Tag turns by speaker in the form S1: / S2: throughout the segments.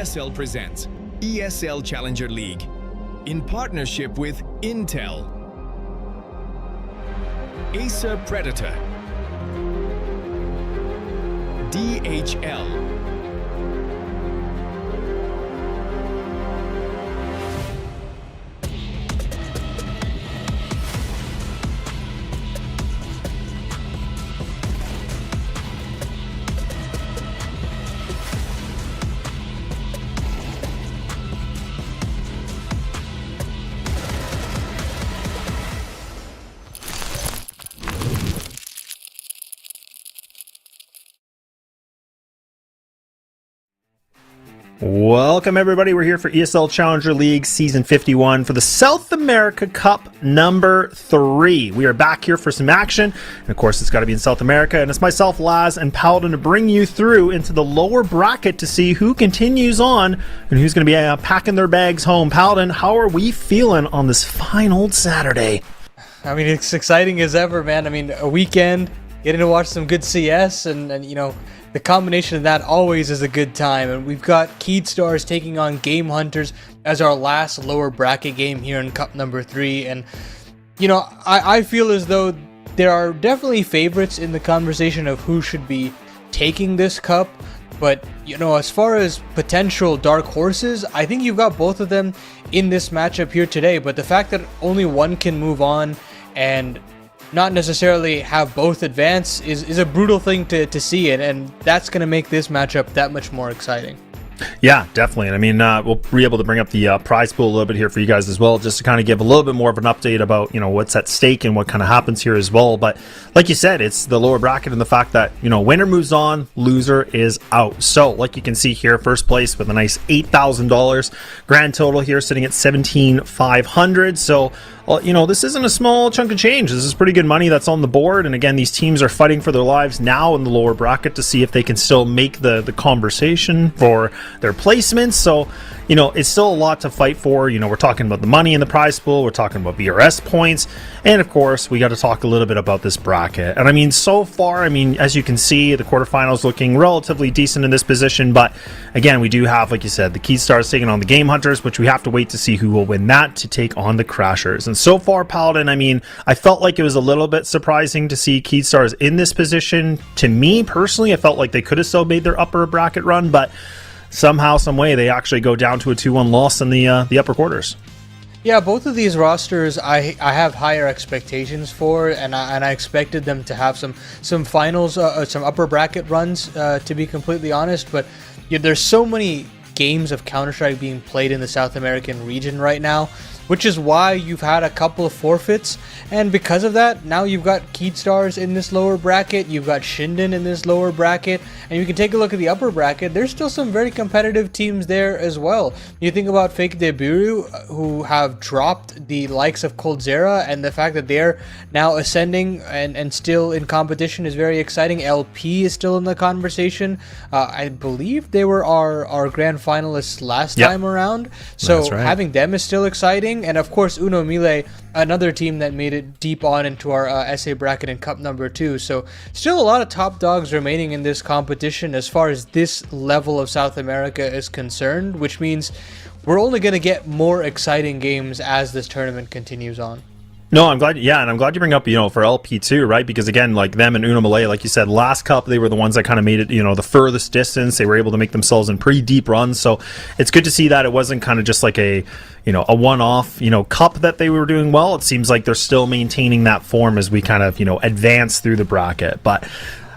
S1: ESL presents ESL Challenger League in partnership with Intel, Acer Predator, DHL,
S2: Welcome everybody, we're here for ESL Challenger League Season 51 for the South America Cup number 3. We are back here for some action, and of course it's got to be in South America, and it's myself, Laz, and Paladin to bring you through into the lower bracket to see who continues on and who's going to be packing their bags home. Paladin, how are we feeling on this fine old Saturday?
S3: I mean, it's exciting as ever, man. I mean, a weekend, getting to watch some good CS, and you know, the combination of that always is a good time. And we've got Keydstars taking on Game Hunters as our last lower bracket game here in Cup number 3. And, you know, I feel as though there are definitely favorites in the conversation of who should be taking this cup. But, you know, as far as potential dark horses, I think you've got both of them in this matchup here today. But the fact that only one can move on and not necessarily have both advance is a brutal thing to see, and that's going to make this matchup that much more exciting.
S2: Yeah, definitely. And I mean, we'll be able to bring up the prize pool a little bit here for you guys as well, just to kind of give a little bit more of an update about, you know, what's at stake and what kind of happens here as well. But like you said, it's the lower bracket and the fact that, you know, winner moves on, loser is out. So like you can see here, first place with a nice $8,000 grand total here, sitting at 17,500. So you know, this isn't a small chunk of change. This is pretty good money that's on the board. And again, these teams are fighting for their lives now in the lower bracket to see if they can still make the conversation for their placements. So, you know, it's still a lot to fight for. You know, we're talking about the money in the prize pool. We're talking about VRS points. And of course, we got to talk a little bit about this bracket. And I mean, so far, I mean, as you can see, the quarterfinals looking relatively decent in this position. But again, we do have, like you said, the Keydstars taking on the Game Hunters, which we have to wait to see who will win that to take on the Crashers. And so far, Paladin, I mean, I felt like it was a little bit surprising to see Keydstars in this position. To me, personally, I felt like they could have still made their upper bracket run, but somehow, some way, they actually go down to a 2-1 loss in the upper quarters.
S3: Yeah, both of these rosters I have higher expectations for, and I expected them to have some finals, some upper bracket runs, to be completely honest. But yeah, there's so many games of Counter-Strike being played in the South American region right now, which is why you've had a couple of forfeits, and because of that, now you've got Keydstars in this lower bracket, you've got Shinden in this lower bracket, and you can take a look at the upper bracket. There's still some very competitive teams there as well. You think about Fake Deburu, who have dropped the likes of Coldzera, and the fact that they're now ascending and still in competition is very exciting. LP is still in the conversation. I believe they were our grand finalists last time around, so right, having them is still exciting. And of course, Uno Mille, another team that made it deep on into our SA bracket in Cup number 2. So still a lot of top dogs remaining in this competition as far as this level of South America is concerned, which means we're only going to get more exciting games as this tournament continues on.
S2: No, I'm glad. Yeah, and I'm glad you bring up, you know, for LP too, right? Because again, like them and Uno Mille, like you said, last cup they were the ones that kind of made it, you know, the furthest distance. They were able to make themselves in pretty deep runs. So it's good to see that it wasn't kind of just like a, you know, a one-off, you know, cup that they were doing well. It seems like they're still maintaining that form as we kind of, you know, advance through the bracket. But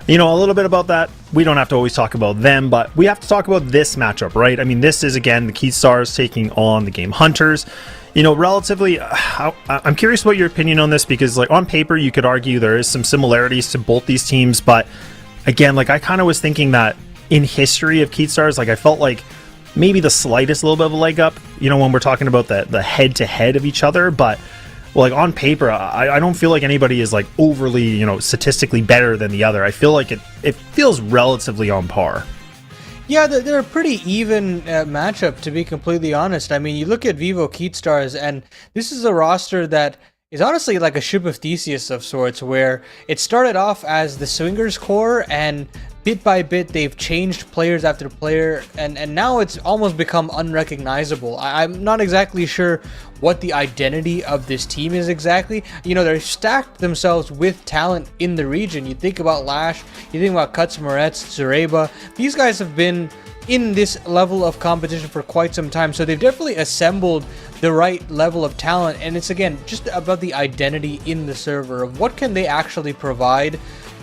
S2: you know, a little bit about that. We don't have to always talk about them, but we have to talk about this matchup, right? I mean, this is, again, the Keydstars taking on the Game Hunters. You know, relatively, I'm curious about your opinion on this, because, like, on paper, you could argue there is some similarities to both these teams, but, again, like, I kind of was thinking that in history of Keydstars, like, I felt like maybe the slightest little bit of a leg up, you know, when we're talking about the head-to-head of each other, but well, like on paper, I don't feel like anybody is like overly, you know, statistically better than the other. I feel like it feels relatively on par.
S3: Yeah, they're a pretty even matchup, to be completely honest. I mean, you look at Vivo Keydstars, and this is a roster that is honestly like a ship of Theseus of sorts, where it started off as the Swingers core, and bit by bit, they've changed players after player, and now it's almost become unrecognizable. I'm not exactly sure what the identity of this team is exactly. You know, they're stacked themselves with talent in the region. You think about Lash, you think about Cuts, Moretz, Zareba. These guys have been in this level of competition for quite some time, so they've definitely assembled the right level of talent, and it's again just about the identity in the server of what can they actually provide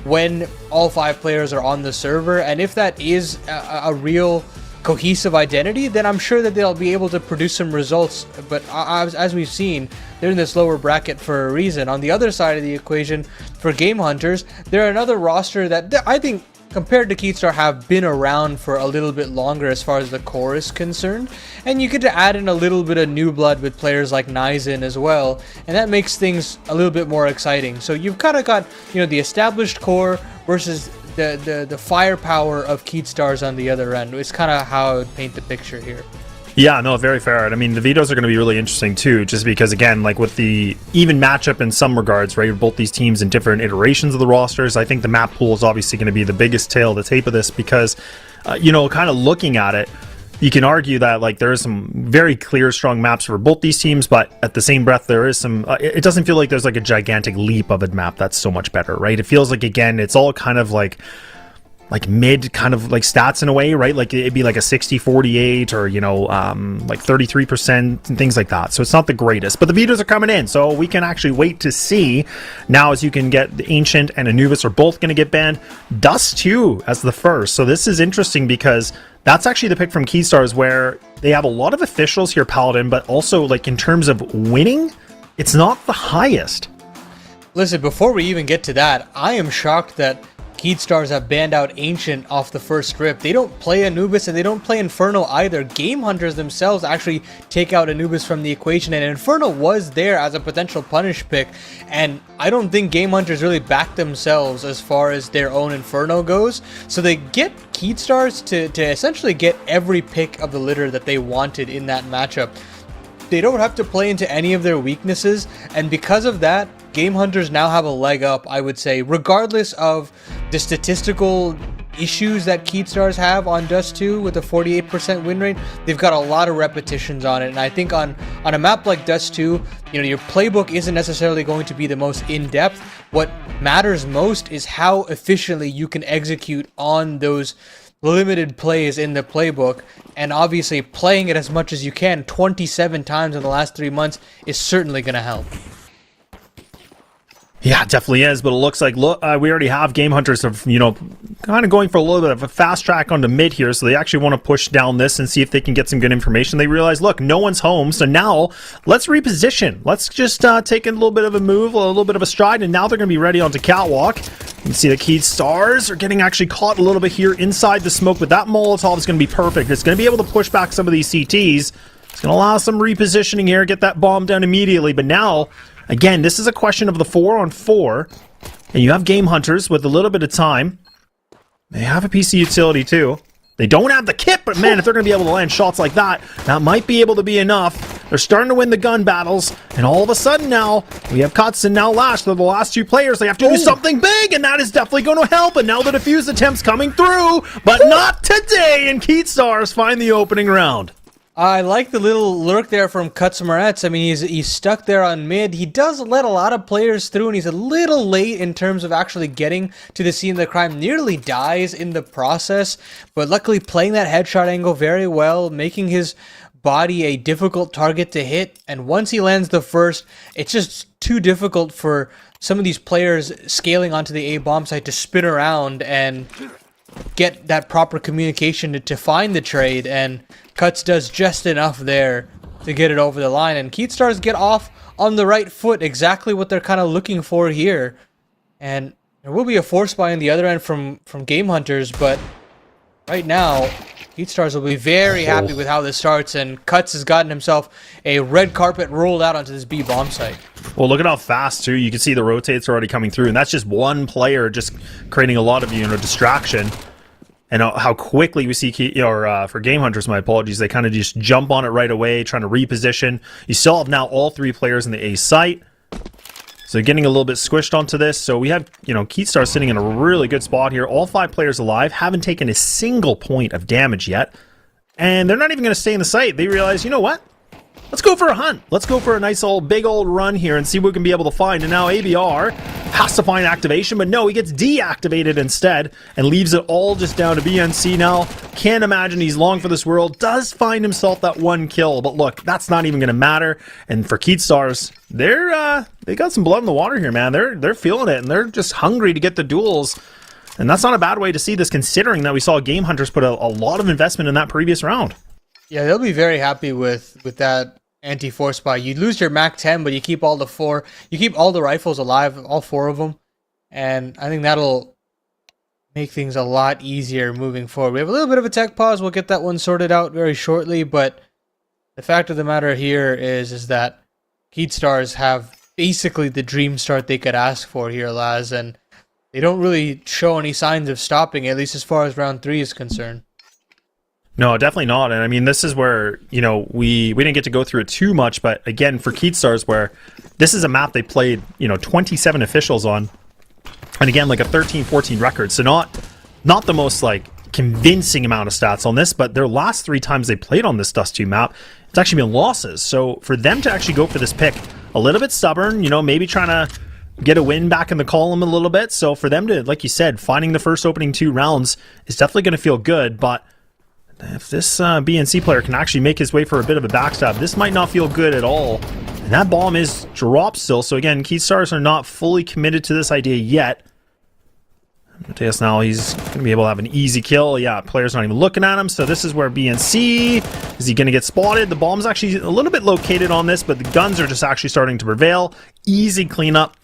S3: when all 5 players are on the server. And if that is a real cohesive identity, then I'm sure that they'll be able to produce some results. But as we've seen, they're in this lower bracket for a reason. On the other side of the equation, for Game Hunters, they're another roster that I think, compared to Keatstar, have been around for a little bit longer as far as the core is concerned. And you get to add in a little bit of new blood with players like Nizin as well, and that makes things a little bit more exciting. So you've kind of got, you know, the established core versus the firepower of Keatstar's on the other end. It's kind of how I would paint the picture here.
S2: Yeah, no, very fair. I mean, the vetoes are going to be really interesting too, just because, again, like with the even matchup in some regards, right? Both these teams in different iterations of the rosters. I think the map pool is obviously going to be the biggest tail of the tape of this because, you know, kind of looking at it, you can argue that like there are some very clear, strong maps for both these teams, but at the same breath, there is some. It doesn't feel like there's like a gigantic leap of a map that's so much better, right? It feels like, again, it's all kind of like mid kind of like stats in a way, right? Like it'd be like a 60-48 or, you know, like 33% and things like that. So it's not the greatest, but the vetoes are coming in, so we can actually wait to see. Now, as you can get, the Ancient and Anubis are both going to get banned. Dust 2 as the first. So this is interesting because that's actually the pick from Keystars, where they have a lot of officials here, Paladin, but also like in terms of winning, it's not the highest.
S3: Listen, before we even get to that, I am shocked that Keatstars have banned out Ancient off the first rip. They don't play Anubis and they don't play Inferno either. Game Hunters themselves actually take out Anubis from the equation, and Inferno was there as a potential punish pick, and I don't think Game Hunters really back themselves as far as their own Inferno goes. So they get Keatstars to essentially get every pick of the litter that they wanted in that matchup. They don't have to play into any of their weaknesses, and because of that, Game Hunters now have a leg up, I would say, regardless of the statistical issues that Keatstars have on Dust 2 with a 48% win rate. They've got a lot of repetitions on it, and I think on a map like Dust 2, you know, your playbook isn't necessarily going to be the most in-depth. What matters most is how efficiently you can execute on those limited plays in the playbook, and obviously playing it as much as you can 27 times in the last 3 months is certainly going to help.
S2: Yeah, it definitely is, but it looks like we already have Game Hunters of, you know, kind of going for a little bit of a fast track onto mid here, so they actually want to push down this and see if they can get some good information. They realize, look, no one's home, so now let's reposition. Let's just take a little bit of a move, a little bit of a stride, and now they're going to be ready onto Catwalk. You can see the Keatstars are getting actually caught a little bit here inside the smoke, but that Molotov is going to be perfect. It's going to be able to push back some of these CTs. It's going to allow some repositioning here, get that bomb down immediately, but now, again, this is a question of the 4-on-4, and you have Game Hunters with a little bit of time. They have a PC utility too. They don't have the kit, but man, if they're going to be able to land shots like that, that might be able to be enough. They're starting to win the gun battles, and all of a sudden now, we have Cuts and now Lash. They're the last two players. They have to do something big, and that is definitely going to help. And now the defuse attempts coming through, but not today, and Keatstars find the opening round.
S3: I like the little lurk there from Cuts Moretz. I mean, he's stuck there on mid. He does let a lot of players through, and he's a little late in terms of actually getting to the scene of the crime. Nearly dies in the process, but luckily playing that headshot angle very well, making his body a difficult target to hit. And once he lands the first, it's just too difficult for some of these players scaling onto the A bomb site to spin around and get that proper communication to find the trade, and Cuts does just enough there to get it over the line, and Keatstars get off on the right foot, exactly what they're kind of looking for here. And there will be a force buy on the other end from Game Hunters, but right now Keatstars will be very happy with how this starts, and Cuts has gotten himself a red carpet rolled out onto this B bomb site.
S2: Well, look at how fast too. You can see the rotates are already coming through, and that's just one player just creating a lot of, you know, distraction. And how quickly we see, for Game Hunters, my apologies, they kind of just jump on it right away, trying to reposition. You still have now all three players in the A site. So getting a little bit squished onto this. So we have, Keatstar sitting in a really good spot here. All 5 players alive, haven't taken a single point of damage yet. And they're not even going to stay in the site. They realize, you know what? Let's go for a hunt. Let's go for a nice big old run here and see what we can be able to find. And now ABR has to find activation, but no, he gets deactivated instead and leaves it all just down to BNC now. Can't imagine he's long for this world. Does find himself that 1 kill, but look, that's not even going to matter. And for Keatstars, they got some blood in the water here, man. They're feeling it, and they're just hungry to get the duels. And that's not a bad way to see this, considering that we saw Game Hunters put a lot of investment in that previous round. Yeah,
S3: they'll be very happy with that anti-force buy. You lose your Mac 10, but you keep all the rifles alive, all 4 of them. And I think that'll make things a lot easier moving forward. We have a little bit of a tech pause. We'll get that one sorted out very shortly. But the fact of the matter here is that Keatstars have basically the dream start they could ask for here, Laz. And they don't really show any signs of stopping, at least as far as round 3 is concerned.
S2: No, definitely not. And I mean, this is where, we didn't get to go through it too much, but again, for Keatstars, where this is a map they played, 27 officials on, and again, like a 13-14 record. So not the most, convincing amount of stats on this, but their last 3 times they played on this Dust 2 map, it's actually been losses. So for them to actually go for this pick, a little bit stubborn, maybe trying to get a win back in the column a little bit. So for them to, like you said, finding the first opening 2 rounds is definitely going to feel good, but if this BNC player can actually make his way for a bit of a backstab, this might not feel good at all. And that bomb is dropped still. So again, Keatstars are not fully committed to this idea yet. Mateus now, he's going to be able to have an easy kill. Yeah, player's not even looking at him. So this is where BNC, is he going to get spotted? The bomb's actually a little bit located on this, but the guns are just actually starting to prevail. Easy cleanup.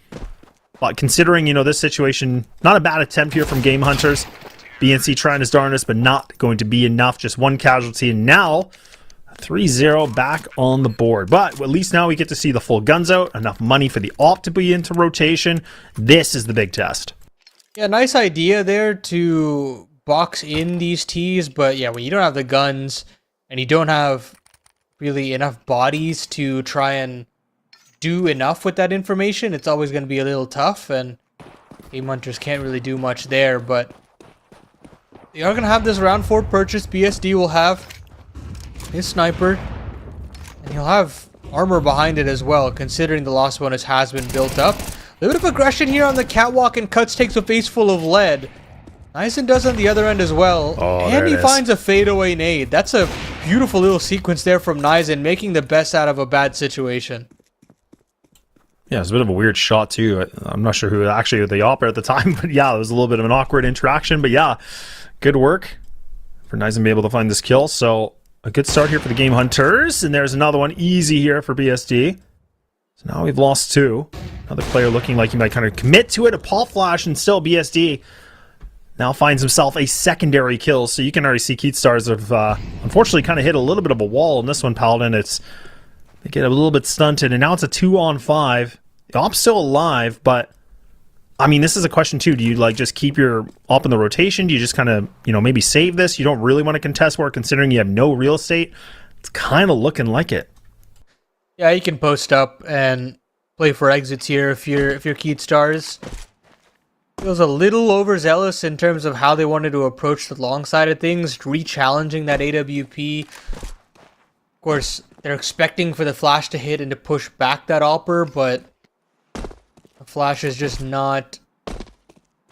S2: But considering, this situation, not a bad attempt here from Game Hunters. BNC trying his darndest, but not going to be enough. Just 1 casualty, and now 3-0 back on the board. But at least now we get to see the full guns out. Enough money for the op to be into rotation. This is the big test.
S3: Yeah, nice idea there to box in these Ts, but yeah, when you don't have the guns and you don't have really enough bodies to try and do enough with that information, it's always going to be a little tough, and Game Hunters can't really do much there, but they are going to have this round 4 purchase. BSD will have his sniper, and he'll have armor behind it as well, considering the loss bonus has been built up. A little bit of aggression here on the catwalk, and Cuts takes a face full of lead. Nysen does on the other end as well, and he finds a fadeaway nade. That's a beautiful little sequence there from Nysen, making the best out of a bad situation.
S2: Yeah, it's a bit of a weird shot too. I'm not sure who actually the opera at the time, but yeah, it was a little bit of an awkward interaction, but yeah. Good work for Nysen to be able to find this kill. So a good start here for the Game Hunters. And there's another one easy here for BSD. So now we've lost 2. Another player looking like he might kind of commit to it. A pop flash, and still BSD now finds himself a secondary kill. So you can already see Keatstars have unfortunately kind of hit a little bit of a wall in this one, Paladin. They get a little bit stunted, and now it's a 2-on-5. The op's still alive, but I mean, this is a question too. Do you just keep your op in the rotation? Do you just kind of, maybe save this? You don't really want to contest war considering you have no real estate. It's kind of looking like it.
S3: Yeah, you can post up and play for exits here if you're Keatstars. Feels a little overzealous in terms of how they wanted to approach the long side of things, re-challenging that AWP. Of course, they're expecting for the flash to hit and to push back that opper, but the flash is just not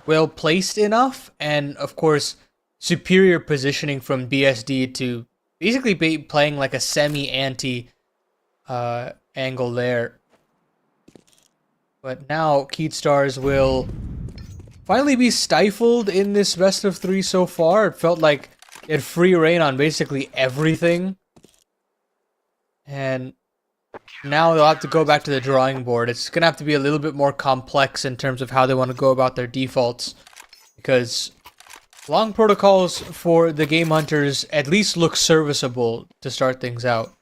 S3: well placed enough, and of course superior positioning from BSD to basically be playing like a semi-anti angle there. But now Keatstars will finally be stifled in this best of 3 so far. It felt like it had free reign on basically everything, and now they'll have to go back to the drawing board. It's going to have to be a little bit more complex in terms of how they want to go about their defaults, because long protocols for the Game Hunters at least look serviceable to start things out.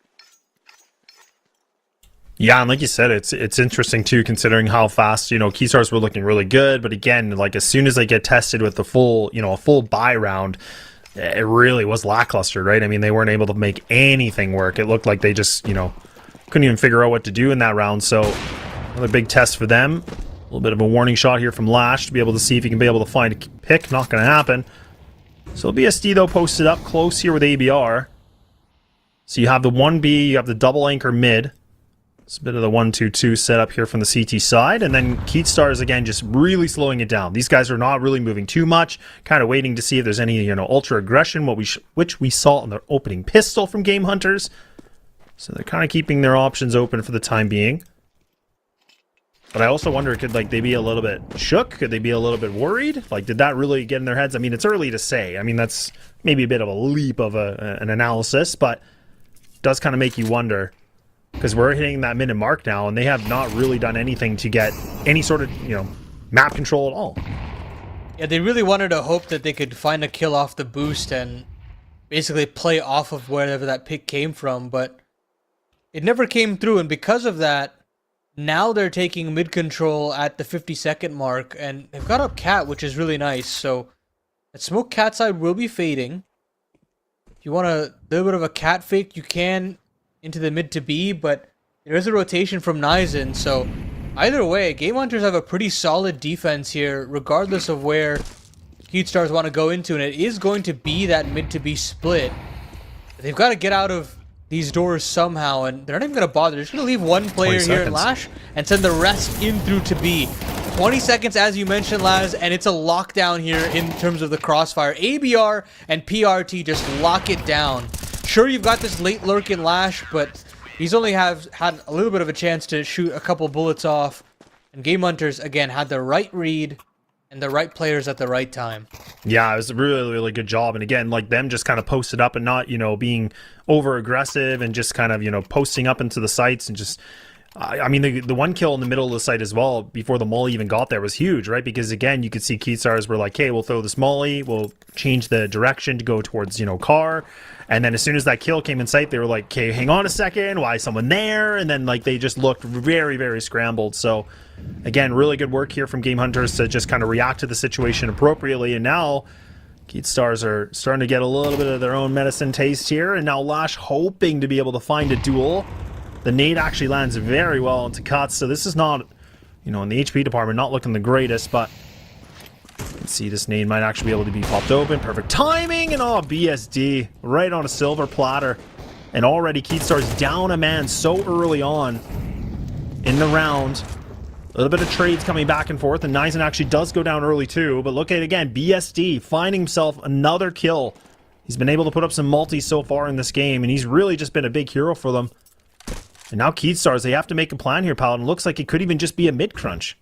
S2: Yeah, and like you said, it's interesting too, considering how fast, Keatstars were looking really good, but again, as soon as they get tested with the full, a full buy round, it really was lackluster, right? I mean, they weren't able to make anything work. It looked like they just, couldn't even figure out what to do in that round. So Another big test for them. A little bit of a warning shot here from Lash to be able to see if he can be able to find a pick. Not going to happen. So BSD, though, posted up close here with ABR. So you have the 1B, you have the double anchor mid. It's a bit of the 1-2-2 setup here from the CT side. And then Keatstars, again, just really slowing it down. These guys are not really moving too much. Kind of waiting to see if there's any, ultra aggression, which we saw in the opening pistol from Game Hunters. So they're kind of keeping their options open for the time being. But I also wonder, could they be a little bit shook? Could they be a little bit worried? Did that really get in their heads? I mean, it's early to say. I mean, that's maybe a bit of a leap of an analysis, but it does kind of make you wonder. Because we're hitting that minute mark now, and they have not really done anything to get any sort of, map control at all.
S3: Yeah, they really wanted to hope that they could find a kill off the boost and basically play off of wherever that pick came from, but it never came through, and because of that, now they're taking mid control at the 50-second mark, and they've got up Cat, which is really nice. So that smoke Cat side will be fading. If you want a little bit of a Cat fake, you can into the mid to B, but there is a rotation from Nizen. So either way, Game Hunters have a pretty solid defense here, regardless of where Keatstars want to go into, and it is going to be that mid to B split. They've got to get out of these doors somehow, and they're not even going to bother. They're just going to leave one player here at Lash and send the rest in through to B. 20 seconds, as you mentioned, Laz, and it's a lockdown here in terms of the crossfire. ABR and PRT just lock it down. Sure, you've got this late lurk in Lash, but he's only had a little bit of a chance to shoot a couple bullets off. And Game Hunters, again, had the right read and the right players at the right time. Yeah,
S2: it was a really, really good job. And again, them just kind of posted up and not, being over aggressive and just kind of, posting up into the sites and just, I mean, the one kill in the middle of the site as well before the molly even got there was huge, right? Because again, you could see Keatstars were like, hey, we'll throw this molly, we'll change the direction to go towards, car. And then as soon as that kill came in sight, they were like, okay, hang on a second, why is someone there? And then they just looked very, very scrambled. So again, really good work here from Game Hunters to just kind of react to the situation appropriately. And now Keatstars are starting to get a little bit of their own medicine taste here. And now Lash hoping to be able to find a duel. The nade actually lands very well into Cuts. So this is not, in the HP department, not looking the greatest, but you can see this nade might actually be able to be popped open. Perfect timing, and BSD right on a silver platter. And already Keatstars down a man so early on in the round. A little bit of trades coming back and forth, and Nizen actually does go down early too. But look at it again, BSD finding himself another kill. He's been able to put up some multis so far in this game, and he's really just been a big hero for them. And now Keatstars, they have to make a plan here, Paladin. Looks like it could even just be a mid-crunch.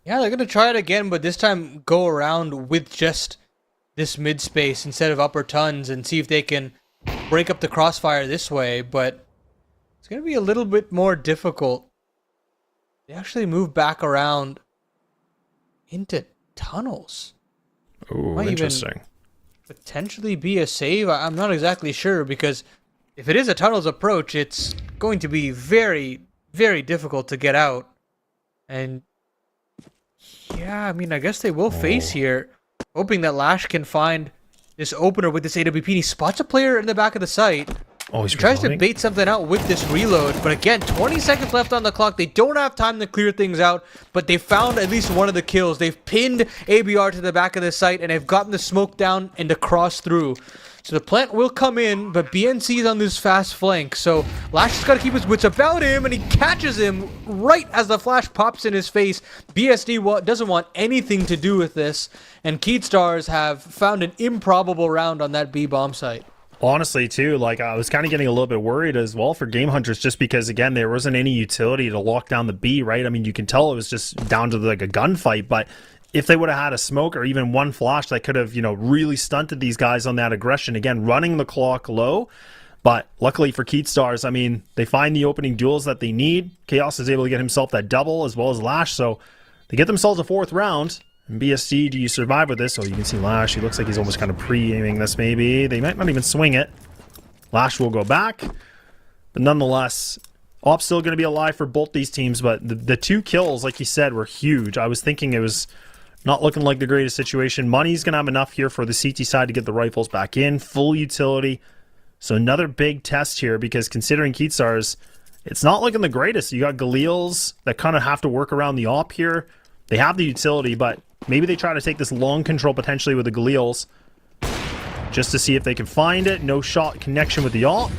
S3: Yeah, they're going to try it again, but this time go around with just this mid space instead of upper tons and see if they can break up the crossfire this way, but it's going to be a little bit more difficult. They actually move back around into tunnels.
S2: Oh, interesting.
S3: Potentially be a save. I'm not exactly sure, because if it is a tunnels approach, it's going to be very, very difficult to get out. And yeah, I mean, I guess they will face here, hoping that Lash can find this opener with this AWP. And he spots a player in the back of the site.
S2: Oh,
S3: he tries to bait something out with this reload, but again, 20 seconds left on the clock. They don't have time to clear things out, but they found at least one of the kills. They've pinned ABR to the back of the site, and they've gotten the smoke down and the cross through. So the plant will come in, but BNC is on this fast flank, so Lash has got to keep his wits about him, and he catches him right as the flash pops in his face. BSD doesn't want anything to do with this, and Keatstars have found an improbable round on that B bomb site.
S2: Honestly, too, I was kind of getting a little bit worried as well for Game Hunters, just because, again, there wasn't any utility to lock down the B, right? I mean, you can tell it was just down to a gunfight, but if they would have had a smoke or even one flash, that could have, really stunted these guys on that aggression. Again, running the clock low, but luckily for Keatstars, I mean, they find the opening duels that they need. Chaos is able to get himself that double as well as Lash, so they get themselves a fourth round. And BSD, do you survive with this? Oh, you can see Lash. He looks like he's almost kind of pre-aiming this, maybe. They might not even swing it. Lash will go back. But nonetheless, Op's still going to be alive for both these teams. But the two kills, like you said, were huge. I was thinking it was not looking like the greatest situation. Money's going to have enough here for the CT side to get the rifles back in. Full utility. So another big test here, because considering Keatstars, it's not looking the greatest. You got Galil's that kind of have to work around the op here. They have the utility, but maybe they try to take this long control potentially with the Galil's just to see if they can find it. No shot connection with the op.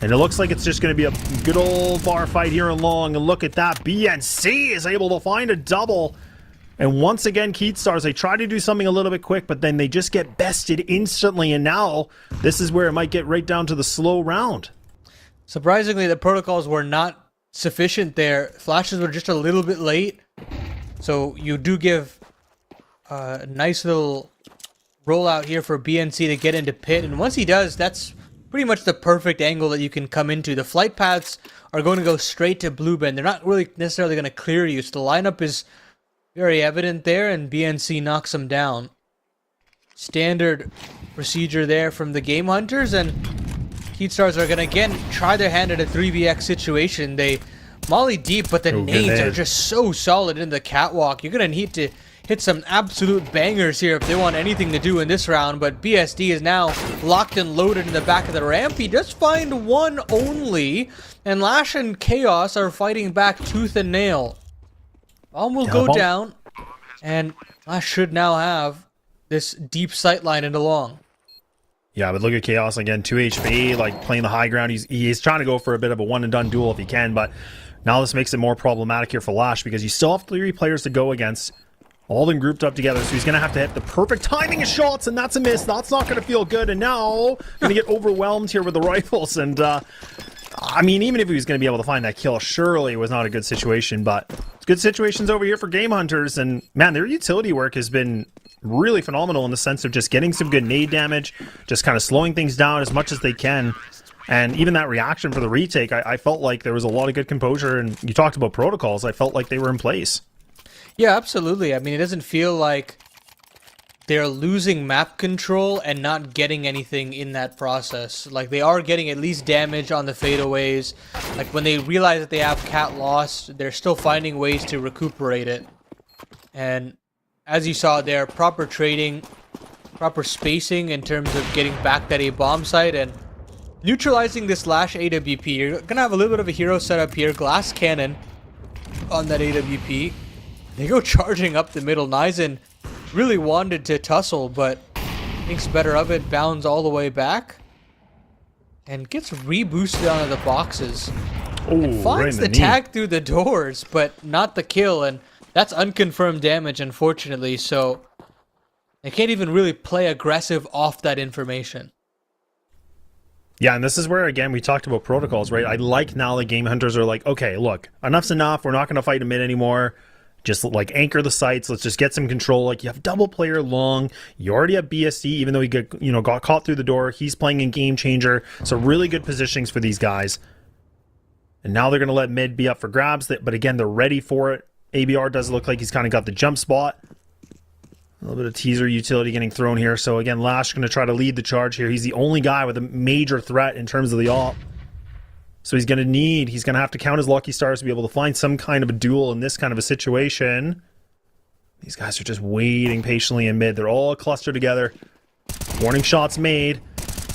S2: And it looks like it's just going to be a good old bar fight here in long. And look at that. BNC is able to find a double. And once again, Keatstars, they try to do something a little bit quick, but then they just get bested instantly. And now this is where it might get right down to the slow round.
S3: Surprisingly, the protocols were not sufficient there. Flashes were just a little bit late. So you do give a nice little rollout here for BNC to get into pit. And once he does, that's pretty much the perfect angle that you can come into. The flight paths are going to go straight to blue bend. They're not really necessarily going to clear you. So the lineup is very evident there, and BNC knocks them down. Standard procedure there from the Game Hunters, and Keatstars are going to again try their hand at a 3vx situation. They molly deep, but the nades are just so solid in the catwalk. You're going to need to hit some absolute bangers here if they want anything to do in this round, but BSD is now locked and loaded in the back of the ramp. He does find one only, and Lash and Chaos are fighting back tooth and nail. Bomb will go down, and Lash should now have this deep sightline into long.
S2: Yeah, but look at Chaos again, 2 HP, like playing the high ground. He's trying to go for a bit of a one and done duel if he can, but now this makes it more problematic here for Lash because you still have 3 players to go against. All of them grouped up together, so he's going to have to hit the perfect timing of shots, and that's a miss. That's not going to feel good, and now going to get overwhelmed here with the rifles. And, I mean, even if he was going to be able to find that kill, surely it was not a good situation, but it's good situations over here for Game Hunters, and, man, their utility work has been really phenomenal in the sense of just getting some good nade damage, just kind of slowing things down as much as they can. And even that reaction for the retake, I felt like there was a lot of good composure, and you talked about protocols. I felt like they were in place.
S3: Yeah, absolutely. I mean, it doesn't feel like they're losing map control and not getting anything in that process. Like, they are getting at least damage on the fadeaways. Like, when they realize that they have cat lost, they're still finding ways to recuperate it. And as you saw there, proper trading, proper spacing in terms of getting back that A bomb site and neutralizing this Lash AWP. You're going to have a little bit of a hero setup here. Glass cannon on that AWP. They go charging up the middle. Nizen really wanted to tussle, but thinks better of it. Bounds all the way back. And gets reboosted onto the boxes.
S2: Ooh,
S3: and finds
S2: right
S3: the tag through the doors, but not the kill. And that's unconfirmed damage, unfortunately. So they can't even really play aggressive off that information.
S2: Yeah, and this is where, again, we talked about protocols, right? I like now the Game Hunters are like, okay, look, enough's enough. We're not going to fight a mid anymore. Just like anchor the sites. Let's just get some control. Like, you have double player long. You already have BSC, even though he got caught through the door. He's playing in Game Changer. So really good positionings for these guys. And now they're going to let mid be up for grabs. But again, they're ready for it. ABR does look like he's kind of got the jump spot. A little bit of teaser utility getting thrown here. So again, Lash going to try to lead the charge here. He's the only guy with a major threat in terms of the op. So he's going to have to count his lucky stars to be able to find some kind of a duel in this kind of a situation. These guys are just waiting patiently in mid. They're all clustered together. Warning shots made.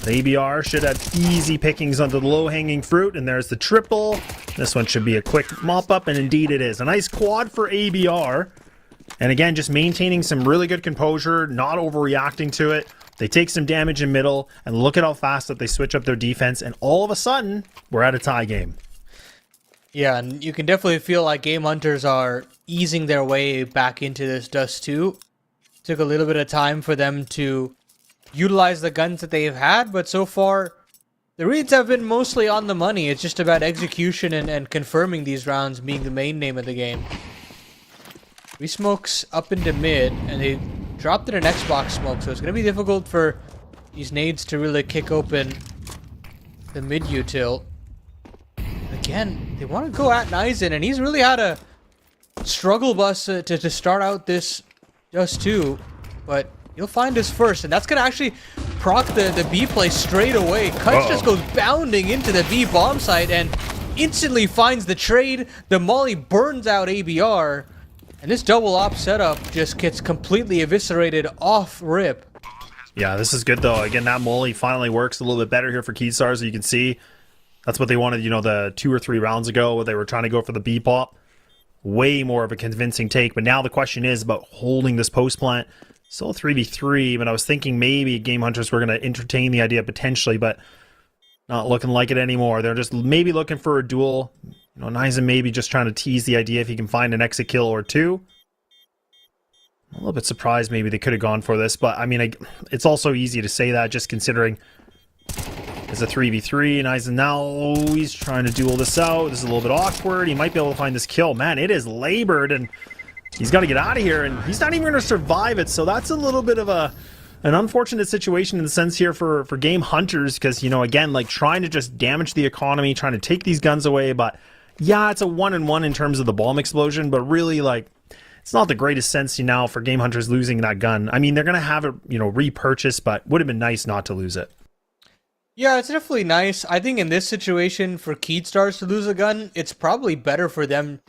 S2: The ABR should have easy pickings onto the low-hanging fruit, and there's the triple. This one should be a quick mop-up, and indeed it is. A nice quad for ABR. And again, just maintaining some really good composure, not overreacting to it. They take some damage in middle, and look at how fast that they switch up their defense, and all of a sudden, we're at a tie game.
S3: Yeah, and you can definitely feel like Game Hunters are easing their way back into this Dust 2. Took a little bit of time for them to utilize the guns that they've had, but so far, the reads have been mostly on the money. It's just about execution and confirming these rounds being the main name of the game. 3 smokes up into mid, and they dropped in an Xbox smoke, so it's going to be difficult for these nades to really kick open the mid util. Again, they want to go at Nizen, and he's really had a struggle bus to start out this Dust 2, but he'll find us first, and that's going to actually proc the B play straight away. Cuts just goes bounding into the B bomb site and instantly finds the trade. The molly burns out ABR. And this double op setup just gets completely eviscerated off rip.
S2: Yeah, this is good though. Again, that molly finally works a little bit better here for Keatstars, as you can see. That's what they wanted, you know, the 2 or 3 rounds ago where they were trying to go for the B pop. Way more of a convincing take. But now the question is about holding this post plant. Still a 3v3, but I was thinking maybe Game Hunters were going to entertain the idea potentially, but not looking like it anymore. They're just maybe looking for a duel. You know, Niza maybe just trying to tease the idea if he can find an exit kill or 2. I'm a little bit surprised maybe they could have gone for this, but I mean, it's also easy to say that just considering it's a 3v3 and Niza now he's trying to duel this out. This is a little bit awkward. He might be able to find this kill. Man, it is labored and he's got to get out of here and he's not even going to survive it. So that's a little bit of an unfortunate situation in the sense here for Game Hunters because, you know, again, like trying to just damage the economy, trying to take these guns away. But yeah, it's a 1-1 in terms of the bomb explosion, but really like it's not the greatest sense now for Game Hunters losing that gun. I mean, they're going to have it, you know, repurchased, but would have been nice not to lose it.
S3: Yeah, it's definitely nice. I think in this situation for Keystars to lose a gun, it's probably better for them.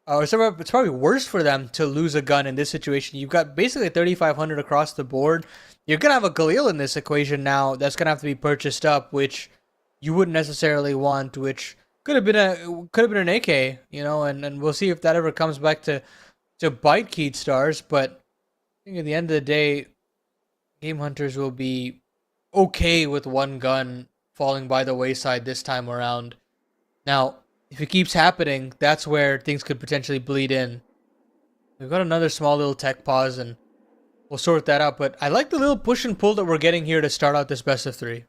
S3: It's probably worse for them to lose a gun in this situation. You've got basically 3,500 across the board. You're going to have a Galil in this equation now that's going to have to be purchased up, which you wouldn't necessarily want, which could have been an AK, you know, and we'll see if that ever comes back to bite Keystars. But I think at the end of the day, Game Hunters will be okay with one gun falling by the wayside this time around. Now, if it keeps happening, that's where things could potentially bleed in. We've got another small little tech pause, and we'll sort that out. But I like the little push and pull that we're getting here to start out this best of 3.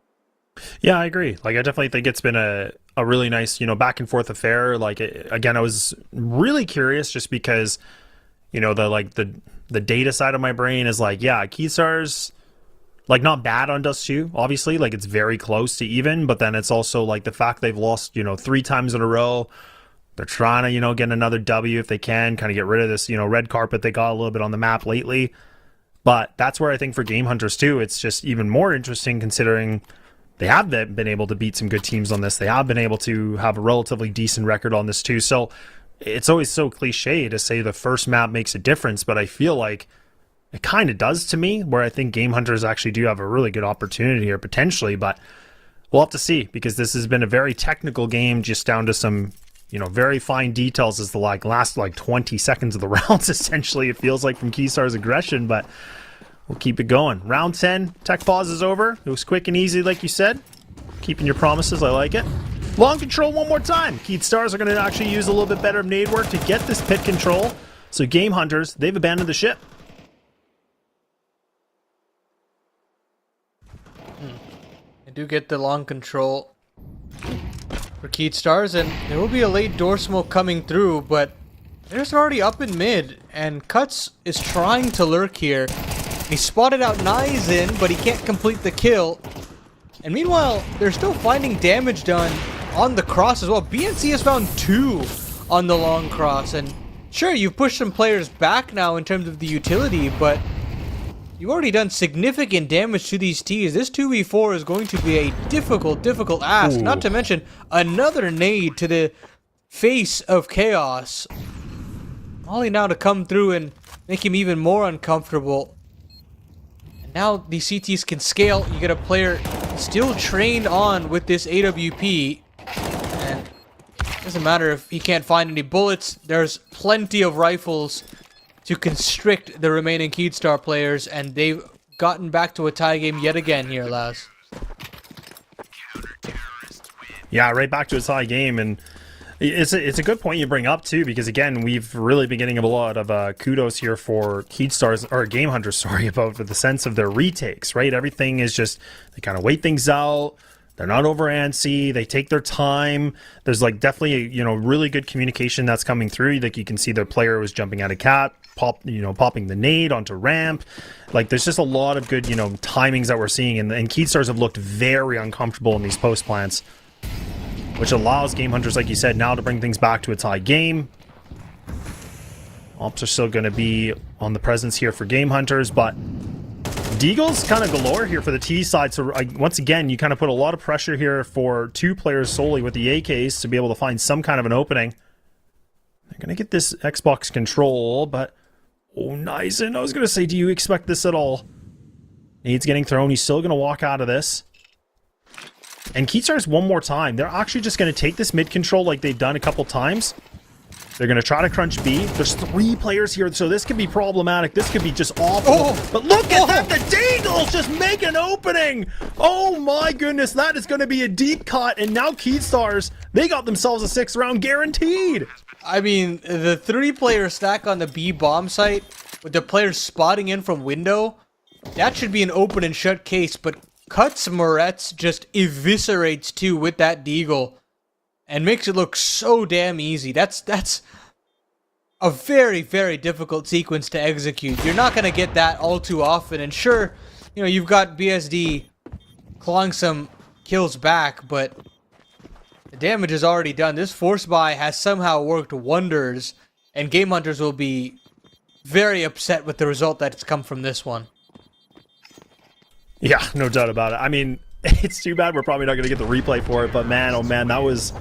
S2: Yeah, I agree. Like, I definitely think it's been a really nice, you know, back and forth affair. Like, again, I was really curious just because, you know, the data side of my brain is like, yeah, Keystars, like, not bad on Dust 2, obviously. Like, it's very close to even, but then it's also, like, the fact they've lost, you know, 3 times in a row. They're trying to, you know, get another W if they can, kind of get rid of this, you know, red carpet they got a little bit on the map lately. But that's where I think for Game Hunters, too, it's just even more interesting considering they have been able to beat some good teams on this. They have been able to have a relatively decent record on this, too. So it's always so cliche to say the first map makes a difference, but I feel like it kind of does to me, where I think Game Hunters actually do have a really good opportunity here, potentially, but we'll have to see, because this has been a very technical game, just down to some, you know, very fine details as the last 20 seconds of the rounds, essentially, it feels like, from Keystar's aggression, but we'll keep it going. Round 10, tech pause is over. It was quick and easy, like you said. Keeping your promises, I like it. Long control one more time. Keystars are going to actually use a little bit better nade work to get this pit control, so Game Hunters, they've abandoned the ship.
S3: I do get the long control for Keystars, and there will be a late door smoke coming through, but there's already up in mid, and Cuts is trying to lurk here. He spotted out Nizin, but he can't complete the kill. And meanwhile, they're still finding damage done on the cross as well. BNC has found 2 on the long cross, and sure, you've pushed some players back now in terms of the utility, but you've already done significant damage to these T's. This 2v4 is going to be a difficult ask. Ooh. Not to mention another nade to the face of Chaos. Only now to come through and make him even more uncomfortable. And now these CTs can scale. You get a player still trained on with this AWP. And it doesn't matter if he can't find any bullets. There's plenty of rifles to constrict the remaining Keystar players, and they've gotten back to a tie game yet again here, Laz.
S2: Yeah, right back to a tie game, and it's a good point you bring up too, because again, we've really been getting a lot of kudos here for Keystars, or Game Hunters, sorry, about the sense of their retakes, right? Everything is just, they kind of wait things out. They're not over antsy. They take their time. There's like definitely, you know, really good communication that's coming through. Like you can see the player was jumping out of cat, popping the nade onto ramp. Like there's just a lot of good, you know, timings that we're seeing. And Keystars have looked very uncomfortable in these post plants, which allows Game Hunters, like you said, now to bring things back to a tie game. Ops are still going to be on the presence here for Game Hunters, but Deagle's kind of galore here for the T side, so once again, you kind of put a lot of pressure here for 2 players solely with the AKs to be able to find some kind of an opening. They're going to get this Xbox control, but oh, nice. And I was going to say, do you expect this at all? Nade's getting thrown. He's still going to walk out of this. And Keystars one more time. They're actually just going to take this mid control like they've done a couple times. They're going to try to crunch B. There's 3 players here, so this could be problematic. This could be just awful. Oh, but look at that! The Deagles just make an opening! Oh my goodness, that is going to be a deep cut. And now Keystars, they got themselves a 6th round guaranteed.
S3: I mean, the 3-player stack on the B bomb site, with the players spotting in from window, that should be an open and shut case, but Cuts Moretz just eviscerates 2 with that Deagle. And makes it look so damn easy. That's a very, very difficult sequence to execute. You're not going to get that all too often. And sure, you know, you've got BSD clawing some kills back, but the damage is already done. This force buy has somehow worked wonders, and Game Hunters will be very upset with the result that's come from this one.
S2: Yeah, no doubt about it. I mean, it's too bad we're probably not going to get the replay for it, but man, oh man, that was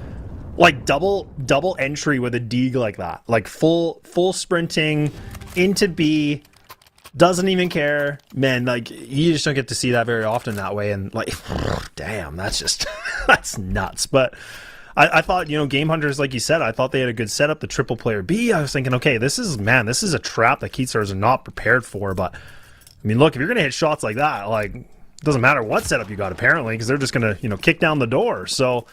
S2: like double entry with a Deag like that. Like full sprinting into B, doesn't even care. Man, like you just don't get to see that very often that way, and like damn, that's just that's nuts. But I thought, you know, Game Hunters, like you said, I thought they had a good setup, the triple player B. I was thinking, okay, this is a trap that Keystars are not prepared for. But I mean, look, if you're gonna hit shots like that, like it doesn't matter what setup you got apparently, because they're just gonna, you know, kick down the door. So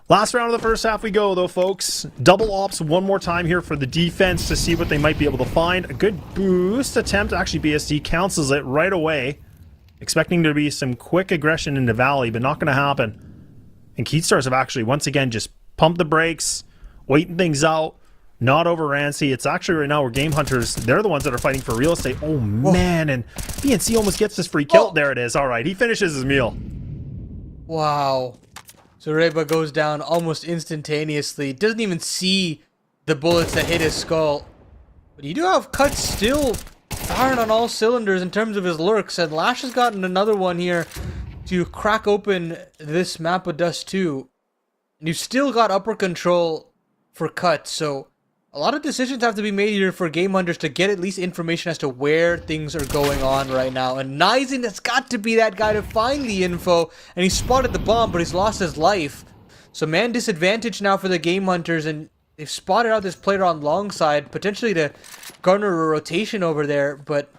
S2: last round of the first half we go, though, folks. Double ops one more time here for the defense to see what they might be able to find. A good boost attempt. Actually, BSD cancels it right away. Expecting there to be some quick aggression into Valley, but not going to happen. And Keystars have actually, once again, just pumped the brakes, waiting things out, not over Rancy. It's actually right now where Game Hunters, they're the ones that are fighting for real estate. Oh, man, and BNC almost gets this free kill. There it is. All right, he finishes his meal.
S3: Wow. So Reba goes down almost instantaneously. Doesn't even see the bullets that hit his skull. But you do have Cuts still firing on all cylinders in terms of his lurks. And Lash has gotten another one here to crack open this map of dust too. And you've still got upper control for Cuts. So a lot of decisions have to be made here for Game Hunters to get at least information as to where things are going on right now. And Nizing has got to be that guy to find the info. And he spotted the bomb, but he's lost his life. So man disadvantage now for the Game Hunters. And they've spotted out this player on long side, potentially to garner a rotation over there. But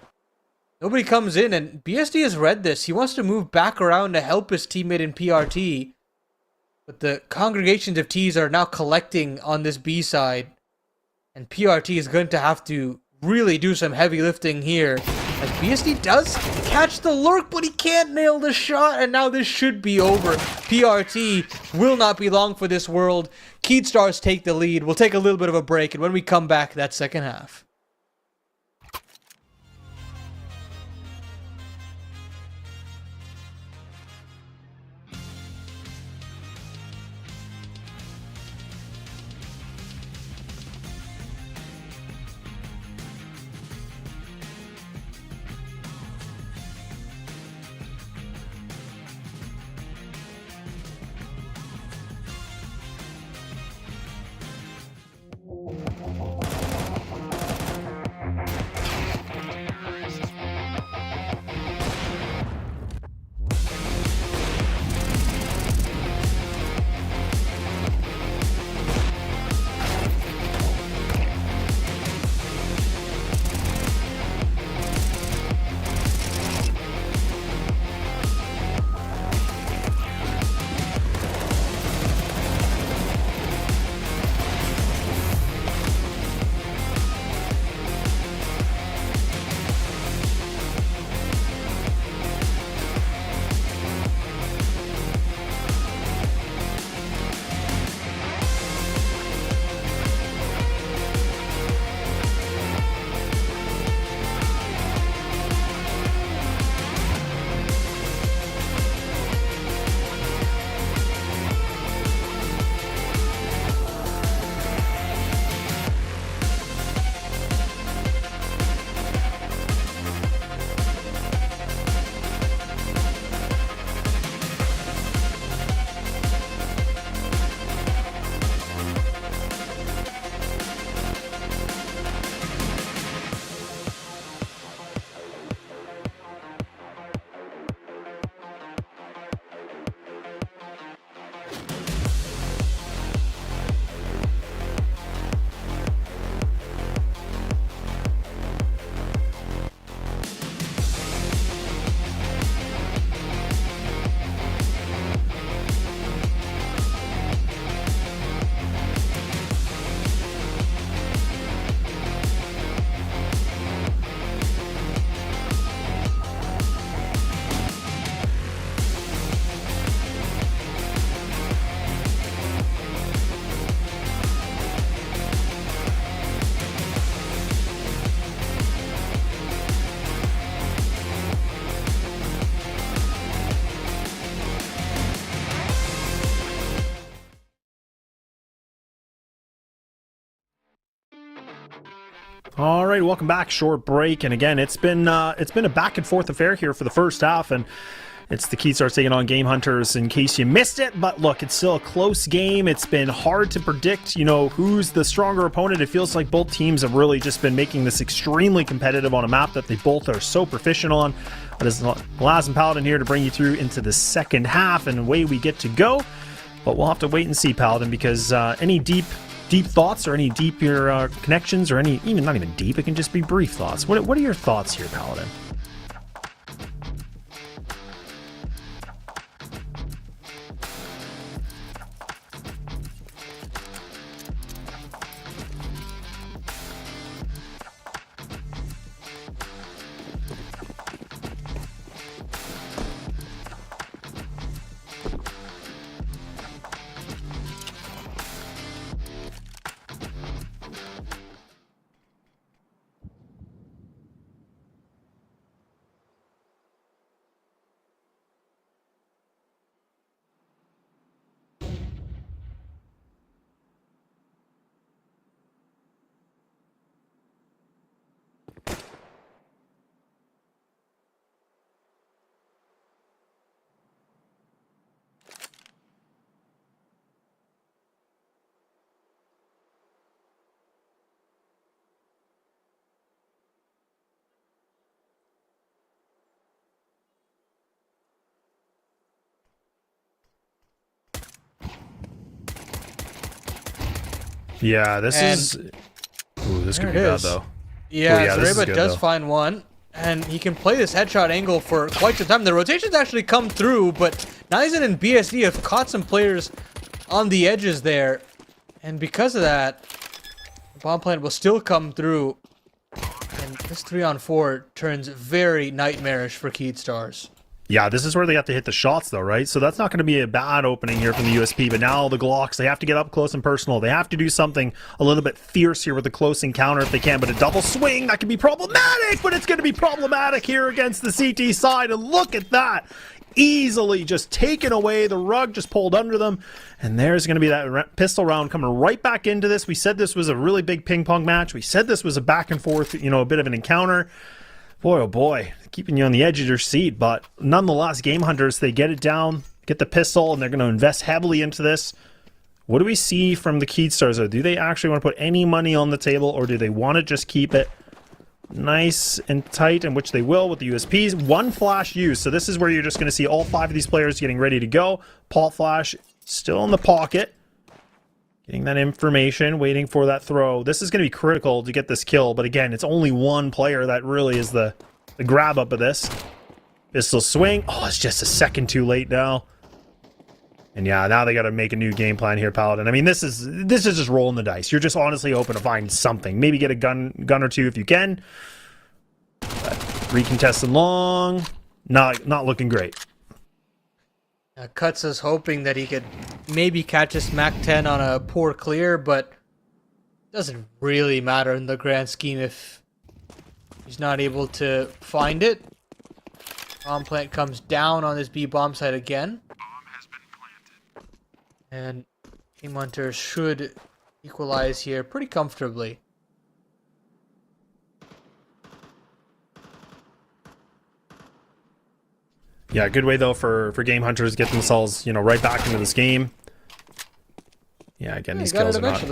S3: nobody comes in. And BSD has read this. He wants to move back around to help his teammate in PRT. But the congregations of Ts are now collecting on this B side. And PRT is going to have to really do some heavy lifting here. As BSD does catch the lurk, but he can't nail the shot. And now this should be over. PRT will not be long for this world. Keystars take the lead. We'll take a little bit of a break. And when we come back, that second half.
S2: All right, welcome back. Short break, and again, it's been a back and forth affair here for the first half, and it's the Keystars taking on Game Hunters. In case you missed it, but look, it's still a close game. It's been hard to predict, who's the stronger opponent. It feels like both teams have really just been making this extremely competitive on a map that they both are so proficient on. But it's Laz and Paladin here to bring you through into the second half, and away we get to go. But we'll have to wait and see, Paladin, because any deep thoughts or any deeper connections, or any, even not even deep, it can just be brief thoughts. What are your thoughts here, Paladin? Yeah, this could be bad, though.
S3: Yeah, Zareba does find one, and he can play this headshot angle for quite some time. The rotations actually come through, but Nizen and BSD have caught some players on the edges there, and because of that, the bomb plant will still come through, and this 3-on-4 turns very nightmarish for Keystars.
S2: Yeah, this is where they have to hit the shots, though, right? So that's not going to be a bad opening here from the USP, but now the Glocks, they have to get up close and personal. They have to do something a little bit fierce here with the close encounter if they can, but a double swing, that can be problematic, but it's going to be problematic here against the CT side, and look at that! Easily just taken away, the rug just pulled under them, and there's going to be that pistol round coming right back into this. We said this was a really big ping-pong match. We said this was a back and forth, a bit of an encounter. Boy, oh boy, keeping you on the edge of your seat, but nonetheless, Game Hunters, they get it down, get the pistol, and they're going to invest heavily into this. What do we see from the Keystars, though? Do they actually want to put any money on the table, or do they want to just keep it nice and tight, and which they will with the USPs? One flash used, so this is where you're just going to see all 5 of these players getting ready to go. Paul Flash still in the pocket. Getting that information, waiting for that throw. This is going to be critical to get this kill, but again, it's only one player that really is the grab up of this. Pistol swing. Oh, it's just a second too late now. And yeah, now they got to make a new game plan here, Paladin. I mean, this is just rolling the dice. You're just honestly hoping to find something. Maybe get a gun or two if you can. But recontesting long. Not looking great.
S3: Cuts is hoping that he could maybe catch a Mac 10 on a poor clear, but doesn't really matter in the grand scheme if he's not able to find it. Bomb plant comes down on this B bomb site again.
S4: Bomb has been planted.
S3: And Game Hunter should equalize here pretty comfortably.
S2: Yeah, good way, though, for Game Hunters to get themselves, right back into this game. Yeah, again, these kills are not...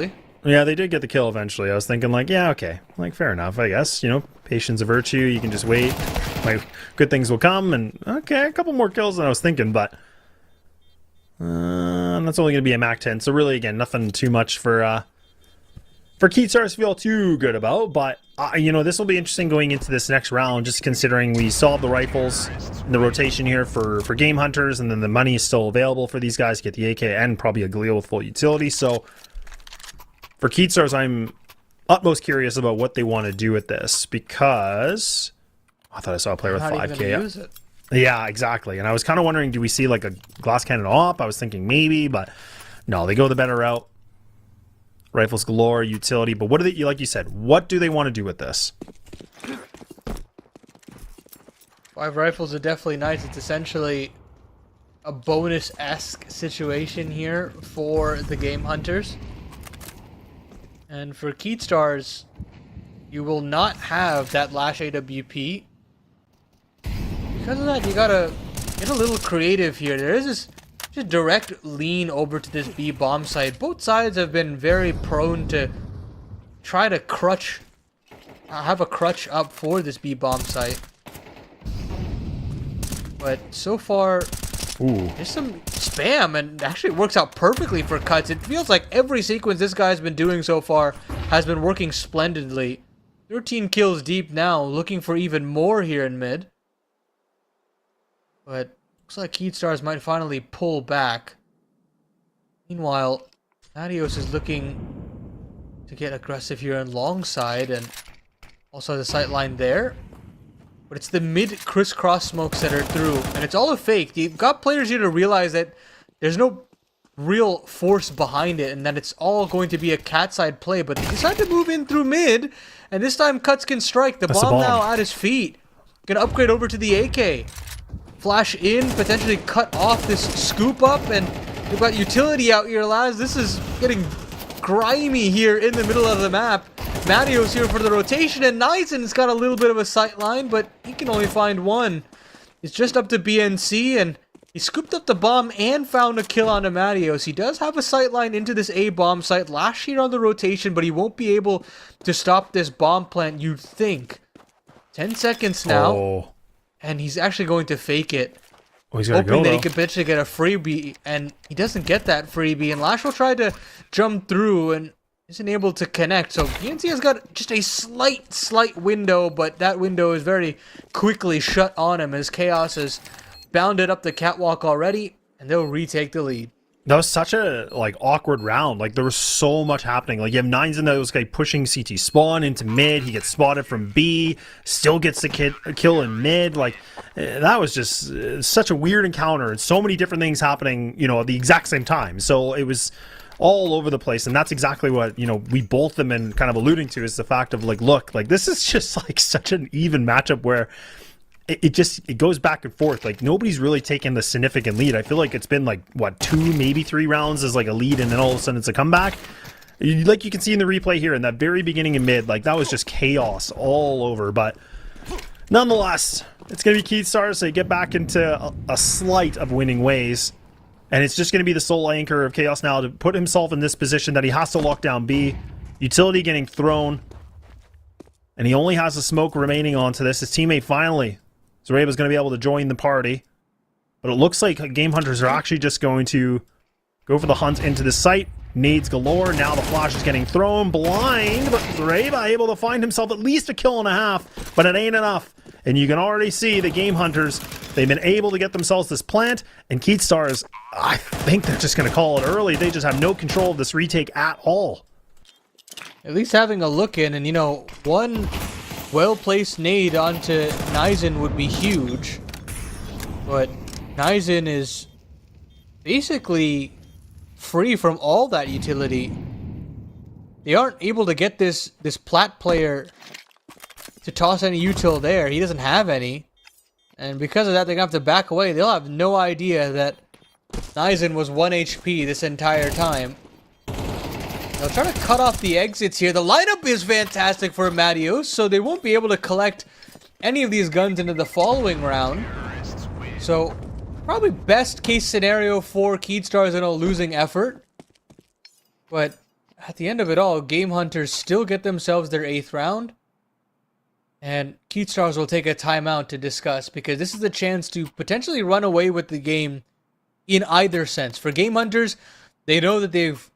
S2: Yeah, they did get the kill eventually. I was thinking, yeah, okay. Fair enough, I guess. Patience a virtue. You can just wait. Good things will come, and okay, a couple more kills than I was thinking, but... that's only going to be a Mac 10, so really, again, nothing too much for Keystars to feel too good about, but this will be interesting going into this next round, just considering we still have the rifles in the rotation here for Game Hunters, and then the money is still available for these guys to get the AK and probably a Galil with full utility. So for Keystars, I'm utmost curious about what they want to do with this, because I thought I saw a player with 5k. Yeah, exactly. And I was kind of wondering, do we see a glass cannon op? I was thinking maybe, but no, they go the better route. Rifles galore, utility, but what do they, like you said, what do they want to do with this?
S3: 5 rifles are definitely nice. It's essentially a bonus-esque situation here for the Game Hunters. And for Keystars, you will not have that Lash AWP. Because of that, you gotta get a little creative here. There is this just direct lean over to this B bomb site. Both sides have been very prone to try to crutch, have a crutch up for this B bomb site. But so far, there's some spam, and actually it works out perfectly for Cuts. It feels like every sequence this guy's been doing so far has been working splendidly. 13 kills deep now, looking for even more here in mid. But looks like Keedstars might finally pull back. Meanwhile, Adios is looking to get aggressive here on long side, and also the sight line there. But it's the mid crisscross smokes that are through, and it's all a fake. You've got players here to realize that there's no real force behind it, and that it's all going to be a cat side play. But they decide to move in through mid, and this time Cuts can strike. The bomb now at his feet. Gonna upgrade over to the AK. Flash in, potentially cut off this scoop up, and we've got utility out here, lads. This is getting grimy here in the middle of the map. Matteo's here for the rotation, and Nizen's got a little bit of a sight line, but he can only find one. It's just up to BNC, and he scooped up the bomb and found a kill onto Matteos. He does have a sight line into this A bomb site. Lash here on the rotation, but he won't be able to stop this bomb plant, you'd think. 10 seconds now, and he's actually going to fake it. Hoping that he could potentially get a freebie, and he doesn't get that freebie, and Lash will try to jump through and isn't able to connect. So BNC has got just a slight window, but that window is very quickly shut on him as Chaos has bounded up the catwalk already, and they'll retake the lead.
S2: That was such a awkward round. Like, there was so much happening. Like, you have Nines in there, this guy pushing CT spawn into mid. He gets spotted from B, still gets the kill in mid. Like, that was just such a weird encounter, and so many different things happening, you know, at the exact same time. So it was all over the place, and that's exactly what, you know, we both have been kind of alluding to, is the fact of, like, look, like, this is just like such an even matchup where it goes back and forth. Like, nobody's really taken the significant lead. I feel like it's been like, what, 2, maybe 3 rounds as like a lead, and then all of a sudden it's a comeback. Like you can see in the replay here in that very beginning and mid, like, that was just chaos all over. But nonetheless, it's going to be Keedstars. So they get back into a slight of winning ways. And it's just going to be the sole anchor of Chaos now to put himself in this position that he has to lock down B. Utility getting thrown. And he only has a smoke remaining onto this. His teammate finally, Zoreba's going to be able to join the party. But it looks like Game Hunters are actually just going to go for the hunt into the site. Nades galore. Now the flash is getting thrown. Blind, but Zoreba able to find himself at least a kill and a half. But it ain't enough. And you can already see the Game Hunters, they've been able to get themselves this plant. And Keedstars, I think they're just going to call it early. They just have no control of this retake at all.
S3: At least having a look in, and you know, one well-placed nade onto Nizen would be huge. But Nizen is basically free from all that utility. They aren't able to get this plat player to toss any util there. He doesn't have any. And because of that, they're going to have to back away. They'll have no idea that Nizen was 1 HP this entire time. They'll try to cut off the exits here. The lineup is fantastic for Matteos, so they won't be able to collect any of these guns into the following round. So, probably best case scenario for Keedstars in a losing effort. But at the end of it all, Game Hunters still get themselves their 8th round. And Keedstars will take a timeout to discuss, because this is the chance to potentially run away with the game in either sense. For Game Hunters, they know that they've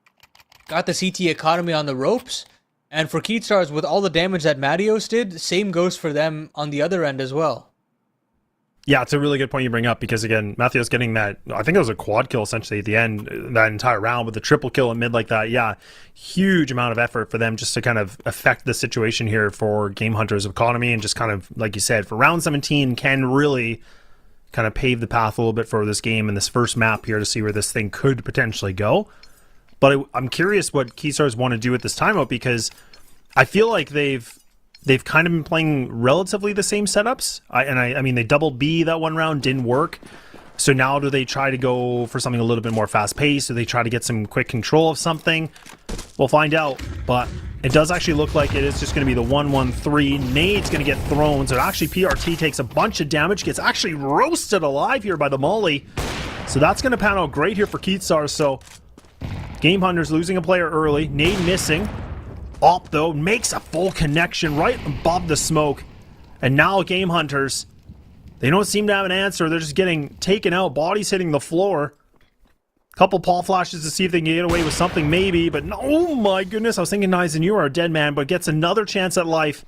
S3: got the CT economy on the ropes, and for Keedstars, with all the damage that Matteos did, same goes for them on the other end as well.
S2: Yeah, it's a really good point you bring up, because again, Matthews getting that, I think it was a quad kill essentially at the end, that entire round with the triple kill in mid like that. Yeah, huge amount of effort for them just to kind of affect the situation here for Game Hunters' economy, and just kind of, like you said, for round 17 can really kind of pave the path a little bit for this game and this first map here to see where this thing could potentially go. But I'm curious what Keystars want to do at this timeout, because I feel like they've kind of been playing relatively the same setups. I mean, they doubled B that one round, didn't work. So now do they try to go for something a little bit more fast-paced? Do they try to get some quick control of something? We'll find out. But it does actually look like it is just going to be the 1-1-3. Nade's going to get thrown, so actually PRT takes a bunch of damage, gets actually roasted alive here by the Molly. So that's going to pan out great here for Keatstar. So Game Hunters losing a player early, Nade missing. Op, though, makes a full connection right above the smoke. And now Game Hunters, they don't seem to have an answer. They're just getting taken out, bodies hitting the floor. Couple paw flashes to see if they can get away with something, maybe, but no, oh my goodness, I was thinking Nizen, you are a dead man, but gets another chance at life.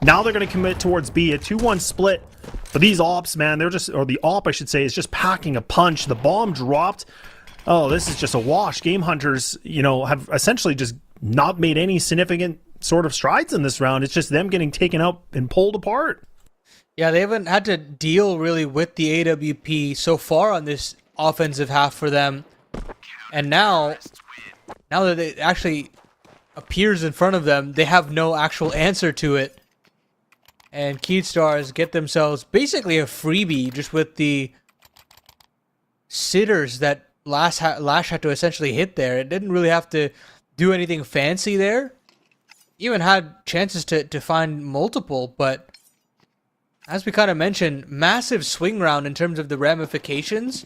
S2: Now they're going to commit towards B, a 2-1 split. But these ops, man, they're just, or the op, I should say, is just packing a punch. The bomb dropped. Oh, this is just a wash. Game Hunters, you know, have essentially just not made any significant sort of strides in this round. It's just them getting taken out and pulled apart.
S3: Yeah, they haven't had to deal really with the AWP so far on this offensive half for them. And now that it actually appears in front of them, they have no actual answer to it. And Keatstars get themselves basically a freebie just with the sitters that Lash had to essentially hit there. It didn't really have to do anything fancy there. Even had chances to find multiple, but as we kind of mentioned, massive swing round in terms of the ramifications.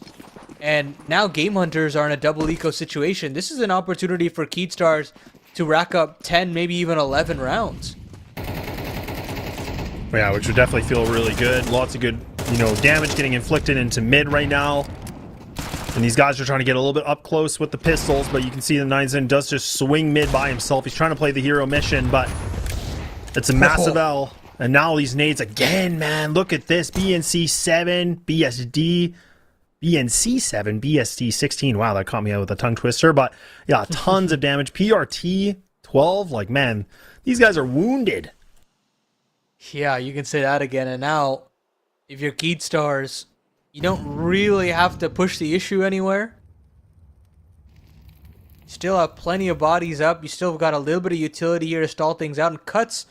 S3: And now Game Hunters are in a double eco situation. This is an opportunity for Keatstars to rack up 10, maybe even 11 rounds.
S2: Yeah, which would definitely feel really good. Lots of good, you know, damage getting inflicted into mid right now. And these guys are trying to get a little bit up close with the pistols, but you can see the Nizen does just swing mid by himself. He's trying to play the hero mission, but it's a massive L. And now these nades again, man. Look at this. BNC 7, BSD. BNC 7, BSD 16. Wow, that caught me out with a tongue twister. But yeah, tons of damage. PRT 12. Like, man, these guys are wounded.
S3: Yeah, you can say that again. And now, if you're Keatstars, you don't really have to push the issue anywhere. You still have plenty of bodies up. You still got a little bit of utility here to stall things out. And Cuts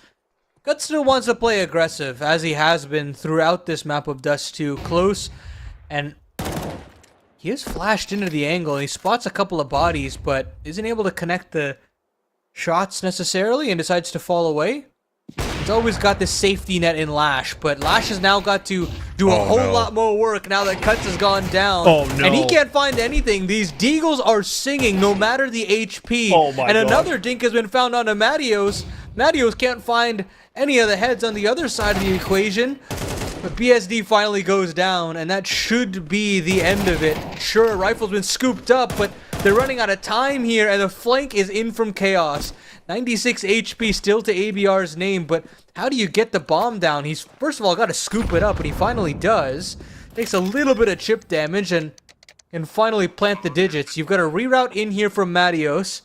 S3: still wants to play aggressive, as he has been throughout this map of Dust 2. Close, and he is flashed into the angle, and he spots a couple of bodies, but isn't able to connect the shots necessarily, and decides to fall away. He's always got this safety net in Lash, but Lash has now got to do a whole lot more work now that Cuts has gone down.
S2: Oh, no.
S3: And he can't find anything. These Deagles are singing no matter the HP.
S2: Oh, my
S3: and
S2: God.
S3: Another dink has been found onto Matios. Matios can't find any of the heads on the other side of the equation. But BSD finally goes down, and that should be the end of it. Sure, Rifle's been scooped up, but they're running out of time here, and the flank is in from Chaos. 96 HP still to ABR's name, but how do you get the bomb down? He's, first of all, got to scoop it up, and he finally does. Takes a little bit of chip damage, and can finally plant the digits. You've got a reroute in here from Matios.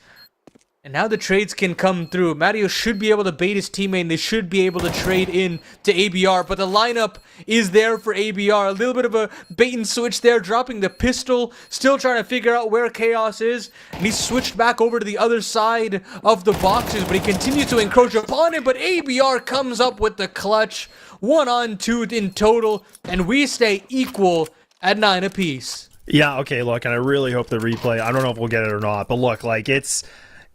S3: And now the trades can come through. Matios should be able to bait his teammate, and they should be able to trade in to ABR. But the lineup is there for ABR. A little bit of a bait and switch there, dropping the pistol. Still trying to figure out where Chaos is. And he's switched back over to the other side of the boxes, but he continues to encroach upon it. But ABR comes up with the clutch. 1 on 2 in total, and we stay equal at 9 apiece.
S2: Yeah, okay, look, and I really hope the replay, I don't know if we'll get it or not, but look, like, it's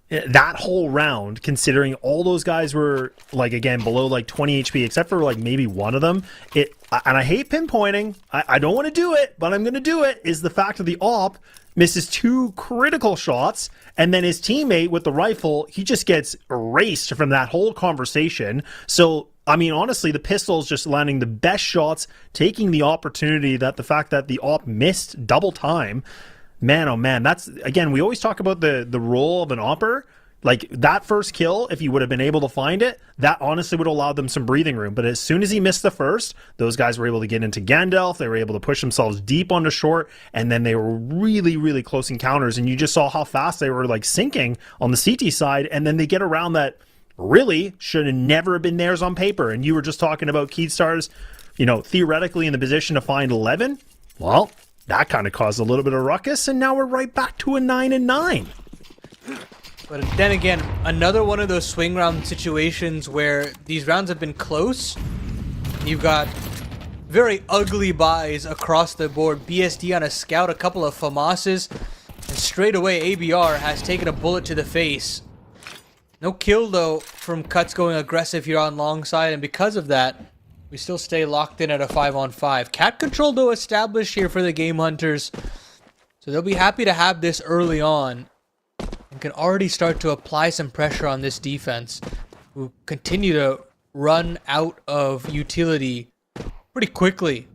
S2: that whole round, considering all those guys were, like, again, below, like, 20 HP, except for, like, maybe one of them, and I hate pinpointing, I don't want to do it, but I'm going to do it, is the fact that the op misses 2 critical shots, and then his teammate with the rifle, he just gets erased from that whole conversation. So, I mean, honestly, the pistol's just landing the best shots, taking the opportunity that the fact that the op missed double time. Man, oh man, that's, again, we always talk about the role of an opper. Like, that first kill, if he would have been able to find it, that honestly would have allowed them some breathing room. But as soon as he missed the first, those guys were able to get into Gandalf, they were able to push themselves deep onto short, and then they were really, really close encounters, and you just saw how fast they were, like, sinking on the CT side, and then they get around that really should have never been theirs on paper. And you were just talking about Keatstars, you know, theoretically in the position to find 11. Well, that kind of caused a little bit of ruckus, and now we're right back to a 9-9.
S3: But then again, another one of those swing round situations where these rounds have been close. You've got very ugly buys across the board. BSD on a scout, a couple of FAMASes, and straight away ABR has taken a bullet to the face. No kill, though, from Cuts going aggressive here on long side, and because of that, we still stay locked in at a 5-on-5. Cat control, though, established here for the Game Hunters, so they'll be happy to have this early on and can already start to apply some pressure on this defense, who continue to run out of utility pretty quickly.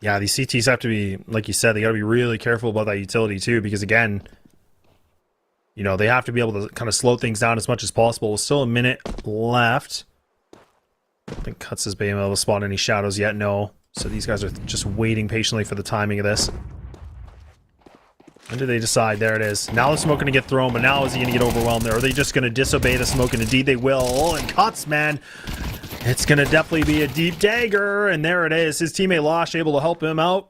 S2: Yeah, these CTs have to be, like you said, they got to be really careful about that utility too, because again, you know, they have to be able to kind of slow things down as much as possible. Still a minute left. I think Cuts has been able to spot any shadows yet. No. So these guys are just waiting patiently for the timing of this. When do they decide? There it is. Now the smoke going to get thrown, but now is he going to get overwhelmed there? Or are they just going to disobey the smoke? And indeed they will. Oh, and Cuts, man. It's going to definitely be a deep dagger, and there it is. His teammate Losh able to help him out.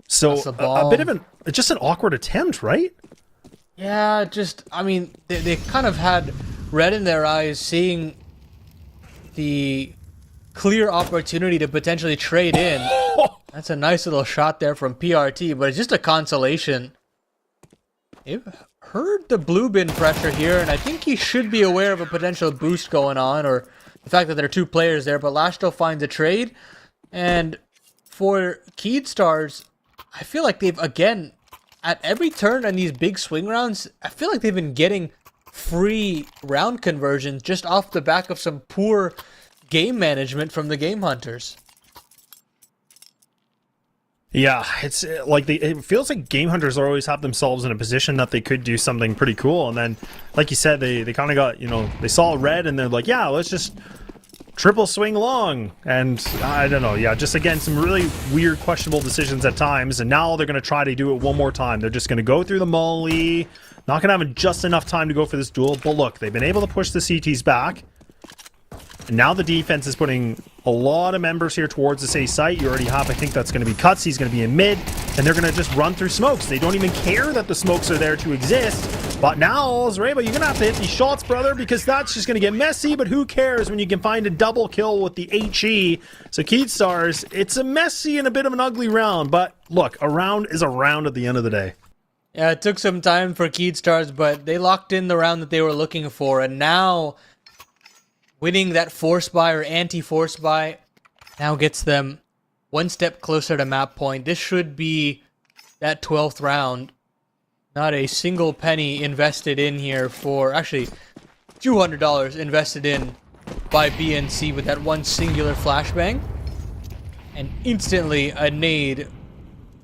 S2: So a bit of just an awkward attempt, right?
S3: Yeah, just, I mean, they kind of had red in their eyes seeing the clear opportunity to potentially trade in. That's a nice little shot there from PRT, but it's just a consolation. They've heard the blue bin pressure here, and I think he should be aware of a potential boost going on, or the fact that there are two players there, but Lash still finds a trade. And for Keydstars, I feel like they've, again, at every turn in these big swing rounds, I feel like they've been getting free round conversions just off the back of some poor game management from the Game Hunters.
S2: Yeah, it's like it feels like Game Hunters always have themselves in a position that they could do something pretty cool, and then, like you said, they kind of got, you know, they saw red and they're like, yeah, let's just triple swing long, and I don't know, yeah, just again some really weird, questionable decisions at times, and now they're gonna try to do it one more time. They're just gonna go through the molly, not gonna have just enough time to go for this duel, but look, they've been able to push the CTs back. And now the defense is putting a lot of members here towards this A site. You already have, I think that's going to be Cuts. He's going to be in mid, and they're going to just run through smokes. They don't even care that the smokes are there to exist. But now, Zareba, you're going to have to hit these shots, brother, because that's just going to get messy. But who cares when you can find a double kill with the HE? So Keydstars, it's a messy and a bit of an ugly round. But look, a round is a round at the end of the day.
S3: Yeah, it took some time for Keydstars, but they locked in the round that they were looking for, and now winning that force buy or anti-force buy now gets them one step closer to map point. This should be that 12th round. Not a single penny invested in here for, actually, $200 invested in by BNC with that one singular flashbang. And instantly a nade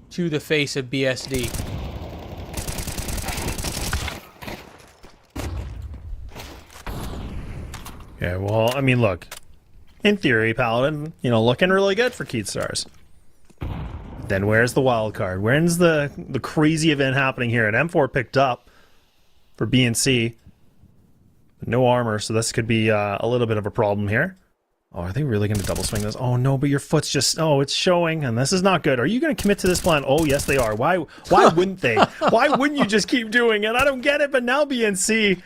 S3: to the face of BSD.
S2: Yeah, well, I mean, look. In theory, Paladin, you know, looking really good for Keydstars. Then where's the wild card? When's the crazy event happening here? And M4 picked up for BNC. No armor, so this could be a little bit of a problem here. Oh, are they really going to double swing this? Oh, no, but your foot's just... Oh, it's showing, and this is not good. Are you going to commit to this plan? Oh, yes, they are. Why wouldn't they? Why wouldn't you just keep doing it? I don't get it, but now BNC...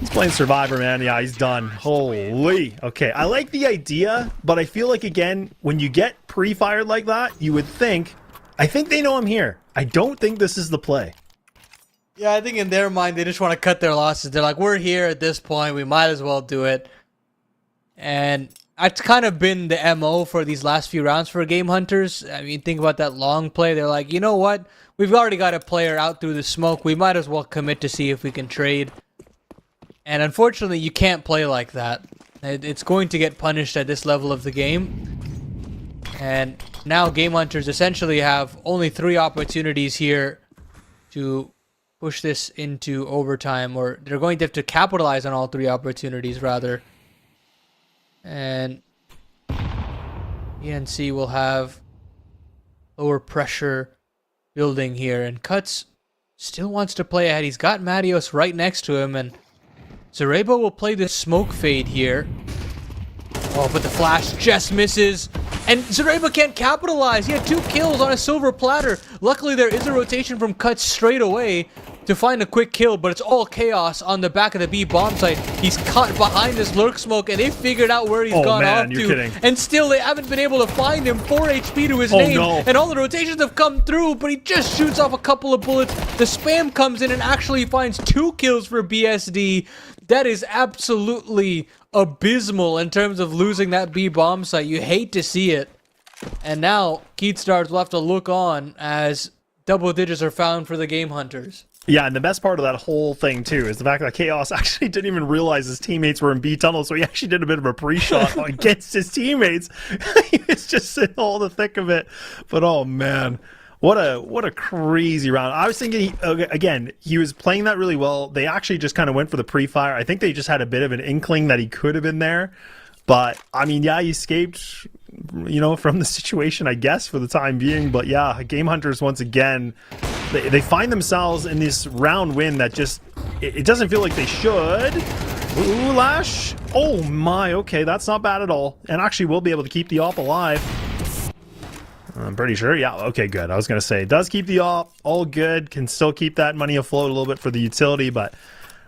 S2: He's playing Survivor, man. Yeah, he's done. Holy. Okay, I like the idea, but I feel like, again, when you get pre-fired like that, you would think, I think they know I'm here. I don't think this is the play.
S3: Yeah, I think in their mind, they just want to cut their losses. They're like, we're here at this point. We might as well do it. And it's kind of been the MO for these last few rounds for Game Hunters. I mean, think about that long play. They're like, you know what? We've already got a player out through the smoke. We might as well commit to see if we can trade. And unfortunately, you can't play like that. It's going to get punished at this level of the game. And now Game Hunters essentially have only 3 opportunities here to push this into overtime. Or they're going to have to capitalize on all 3 opportunities, rather. And ENC will have lower pressure building here. And Cuts still wants to play ahead. He's got Matios right next to him, and Zareba will play the smoke fade here. Oh, but the flash just misses. And Zareba can't capitalize. He had 2 kills on a silver platter. Luckily, there is a rotation from Cuts straight away. to find a quick kill, but it's all chaos on the back of the B bomb site. He's caught behind this lurk smoke, and they figured out where he's gone off to. And still, they haven't been able to find him. 4 HP to his name, and all the rotations have come through, but he just shoots off a couple of bullets. The spam comes in and actually finds 2 kills for BSD. That is absolutely abysmal in terms of losing that B bomb site. You hate to see it. And now, Keatstar's will have to look on as double digits are found for the Game Hunters.
S2: Yeah, and the best part of that whole thing, too, is the fact that Chaos actually didn't even realize his teammates were in B tunnel, so he actually did a bit of a pre-shot against his teammates. He was just in all the thick of it. But, oh, man, what a crazy round. I was thinking, again, he was playing that really well. They actually just kind of went for the pre-fire. I think they just had a bit of an inkling that he could have been there. But, I mean, yeah, he escaped, you know, from the situation, I guess, for the time being. But, yeah, Game Hunters, once again, they find themselves in this round win that just, it doesn't feel like they should. Ooh, Lash. Oh, my, okay, that's not bad at all. And actually, we'll be able to keep the op alive. I'm pretty sure. Yeah, okay, good. I was going to say, it does keep the op, all good. Can still keep that money afloat a little bit for the utility, but...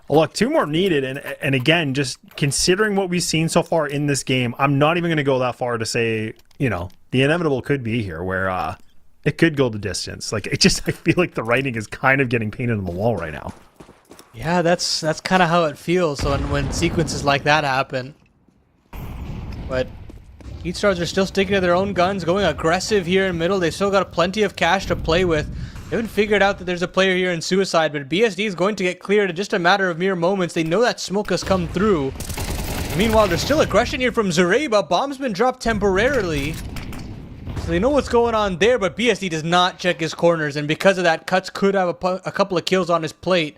S2: Look, 2 more needed, and again, just considering what we've seen so far in this game, I'm not even going to go that far to say, you know, the inevitable could be here, where it could go the distance. Like, I feel like the writing is kind of getting painted on the wall right now.
S3: Yeah, that's kind of how it feels when sequences like that happen. But Heatstars are still sticking to their own guns, going aggressive here in middle. They've still got plenty of cash to play with. They haven't figured out that there's a player here in Suicide, but BSD is going to get cleared in just a matter of mere moments. They know that smoke has come through. Meanwhile, there's still aggression here from Zureba. Bomb's been dropped temporarily. So they know what's going on there, but BSD does not check his corners, and because of that, Cuts could have a couple of kills on his plate.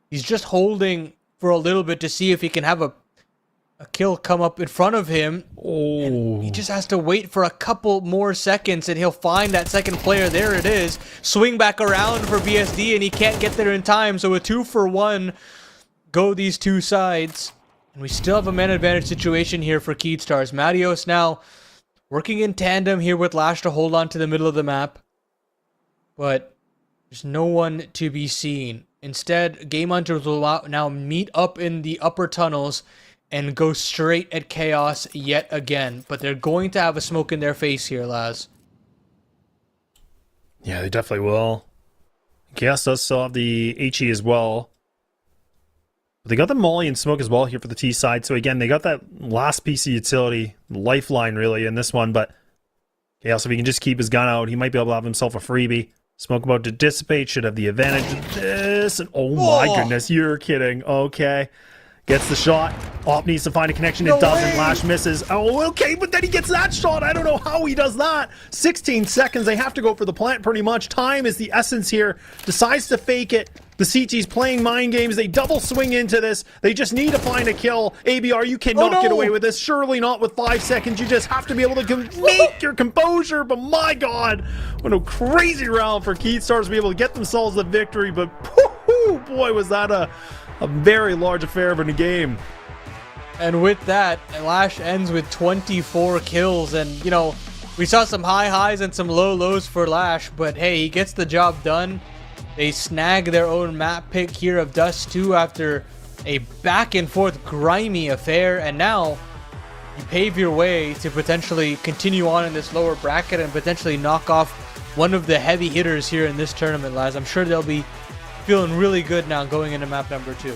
S3: He's just holding for a little bit to see if he can have a kill come up in front of him.
S2: Oh.
S3: He just has to wait for a couple more seconds and he'll find that second player. There it is. Swing back around for BSD and he can't get there in time. So a 2-for-1 go these two sides. And we still have a man advantage situation here for Keatstars. Matios now working in tandem here with Lash to hold on to the middle of the map. But there's no one to be seen. Instead, Game Hunters will now meet up in the upper tunnels and go straight at Chaos yet again. But they're going to have a smoke in their face here, Laz.
S2: Yeah, they definitely will. Chaos does still have the HE as well. But they got the Molly and smoke as well here for the T side. So again, they got that last piece of utility, lifeline really in this one. But Chaos, if he can just keep his gun out, he might be able to have himself a freebie. Smoke about to dissipate, should have the advantage of this. And oh my goodness, you're kidding. Okay. Gets the shot. Op needs to find a connection. It doesn't. Lash misses. Oh, okay, but then he gets that shot. I don't know how he does that. 16 seconds. They have to go for the plant pretty much. Time is the essence here. Decides to fake it. The CT's playing mind games. They double swing into this. They just need to find a kill. ABR, you cannot get away with this. Surely not with 5 seconds. You just have to be able to make your composure. But my God, what a crazy round for Keatstars to be able to get themselves the victory. But boy, was that a very large affair of a game.
S3: And with that, Lash ends with 24 kills. And, you know, we saw some high highs and some low lows for Lash. But, hey, he gets the job done. They snag their own map pick here of Dust 2 after a back-and-forth grimy affair. And now you pave your way to potentially continue on in this lower bracket and potentially knock off one of the heavy hitters here in this tournament, Laz. I'm sure they'll be feeling really good now going into map number 2.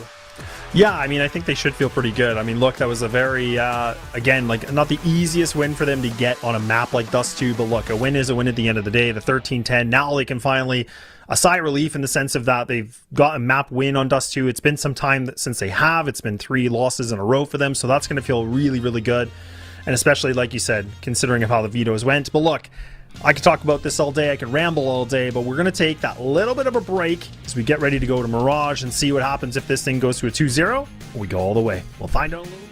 S2: Yeah, I mean, I think they should feel pretty good. I mean, look, that was a very, again, like, not the easiest win for them to get on a map like Dust 2, but look, a win is a win at the end of the day. The 13-10, now they can finally, a sigh of relief in the sense of that they've got a map win on Dust 2. It's been some time since they have. It's been 3 losses in a row for them, so that's going to feel really, really good. And especially, like you said, considering of how the vetoes went. But look, I could talk about this all day, I could ramble all day, but we're going to take that little bit of a break as we get ready to go to Mirage and see what happens if this thing goes to a 2-0 or we go all the way. We'll find out a little bit.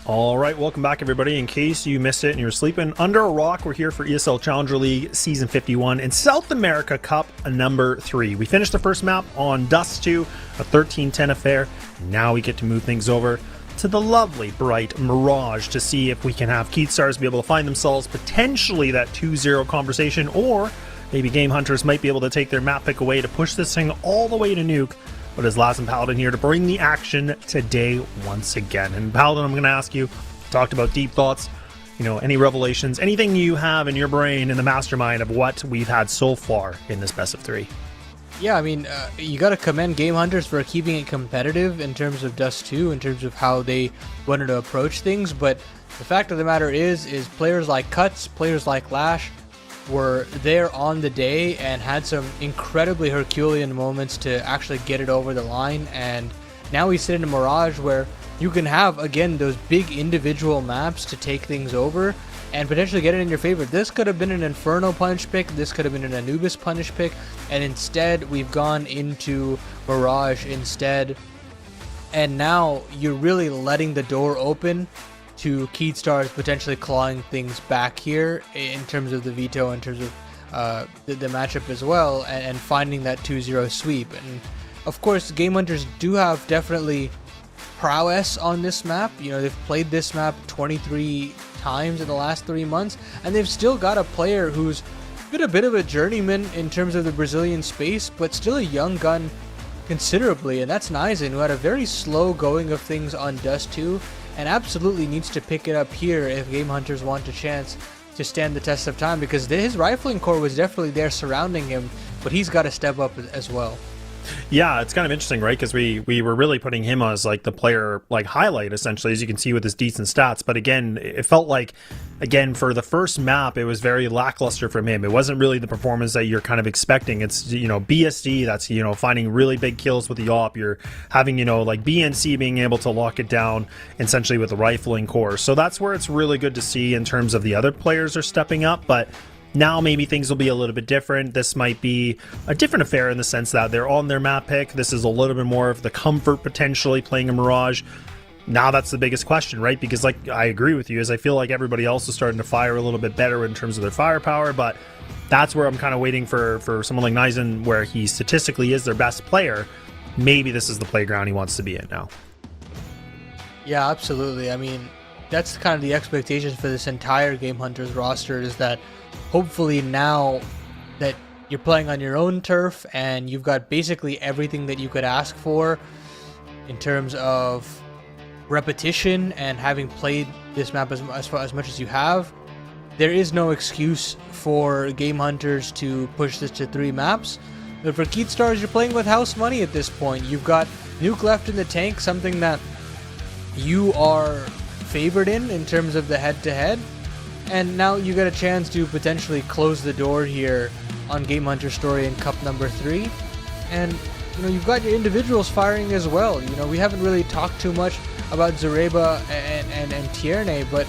S2: All right, welcome back, everybody. In case you missed it and you're sleeping under a rock, we're here for ESL Challenger League Season 51 and South America Cup number 3. We finished the first map on Dust 2, a 13-10 affair. Now we get to move things over to the lovely, bright Mirage to see if we can have Keithstars be able to find themselves potentially that 2-0 conversation, or maybe Game Hunters might be able to take their map pick away to push this thing all the way to Nuke. But is Lass and Paladin here to bring the action today once again. And Paladin, I'm going to ask you, talked about deep thoughts, you know, any revelations, anything you have in your brain in the mastermind of what we've had so far in this best of 3.
S3: Yeah, I mean, you got to commend Game Hunters for keeping it competitive in terms of Dust 2, in terms of how they wanted to approach things. But the fact of the matter is players like Cuts, players like Lash were there on the day and had some incredibly Herculean moments to actually get it over the line. And now we sit in a Mirage where you can have, again, those big individual maps to take things over and potentially get it in your favor. This could have been an Inferno punish pick, this could have been an Anubis punish pick, and instead we've gone into Mirage instead. And now you're really letting the door open to Keithstars potentially clawing things back here in terms of the veto, in terms of the matchup as well, and finding that 2-0 sweep. And of course, Game Hunters do have definitely prowess on this map. You know, they've played this map 23 times in the last 3 months, and they've still got a player who's been a bit of a journeyman in terms of the Brazilian space, but still a young gun considerably, and that's Nizen, who had a very slow going of things on Dust 2, and absolutely needs to pick it up here if Game Hunters want a chance to stand the test of time, because his rifling core was definitely there surrounding him, but he's got to step up as well.
S2: Yeah, it's kind of interesting, right? Because we were really putting him as like the player like highlight, essentially, as you can see with his decent stats. But again, it felt like, again, for the first map, it was very lackluster from him. It wasn't really the performance that you're kind of expecting. It's, you know, BSD, that's, you know, finding really big kills with the AWP. You're having, you know, like BNC being able to lock it down essentially with the rifling core. So that's where it's really good to see in terms of the other players are stepping up. But now maybe things will be a little bit different. This might be a different affair in the sense that they're on their map pick. This is a little bit more of the comfort potentially playing a Mirage. Now that's the biggest question, right? Because like I agree with you, as I feel like everybody else is starting to fire a little bit better in terms of their firepower, but that's where I'm kind of waiting for someone like Nizen, where he statistically is their best player. Maybe this is the playground he wants to be in now.
S3: Yeah, absolutely. I mean, that's kind of the expectations for this entire Game Hunters roster, is that hopefully now that you're playing on your own turf and you've got basically everything that you could ask for in terms of repetition and having played this map as much as you have, there is no excuse for Game Hunters to push this to 3 maps. But for Keithstars, you're playing with house money at this point. You've got Nuke left in the tank, something that you are favored in terms of the head-to-head. And now you get a chance to potentially close the door here on Game Hunter's story in Cup number 3. And, you know, you've got your individuals firing as well. You know, we haven't really talked too much about Zareba and Tierney, but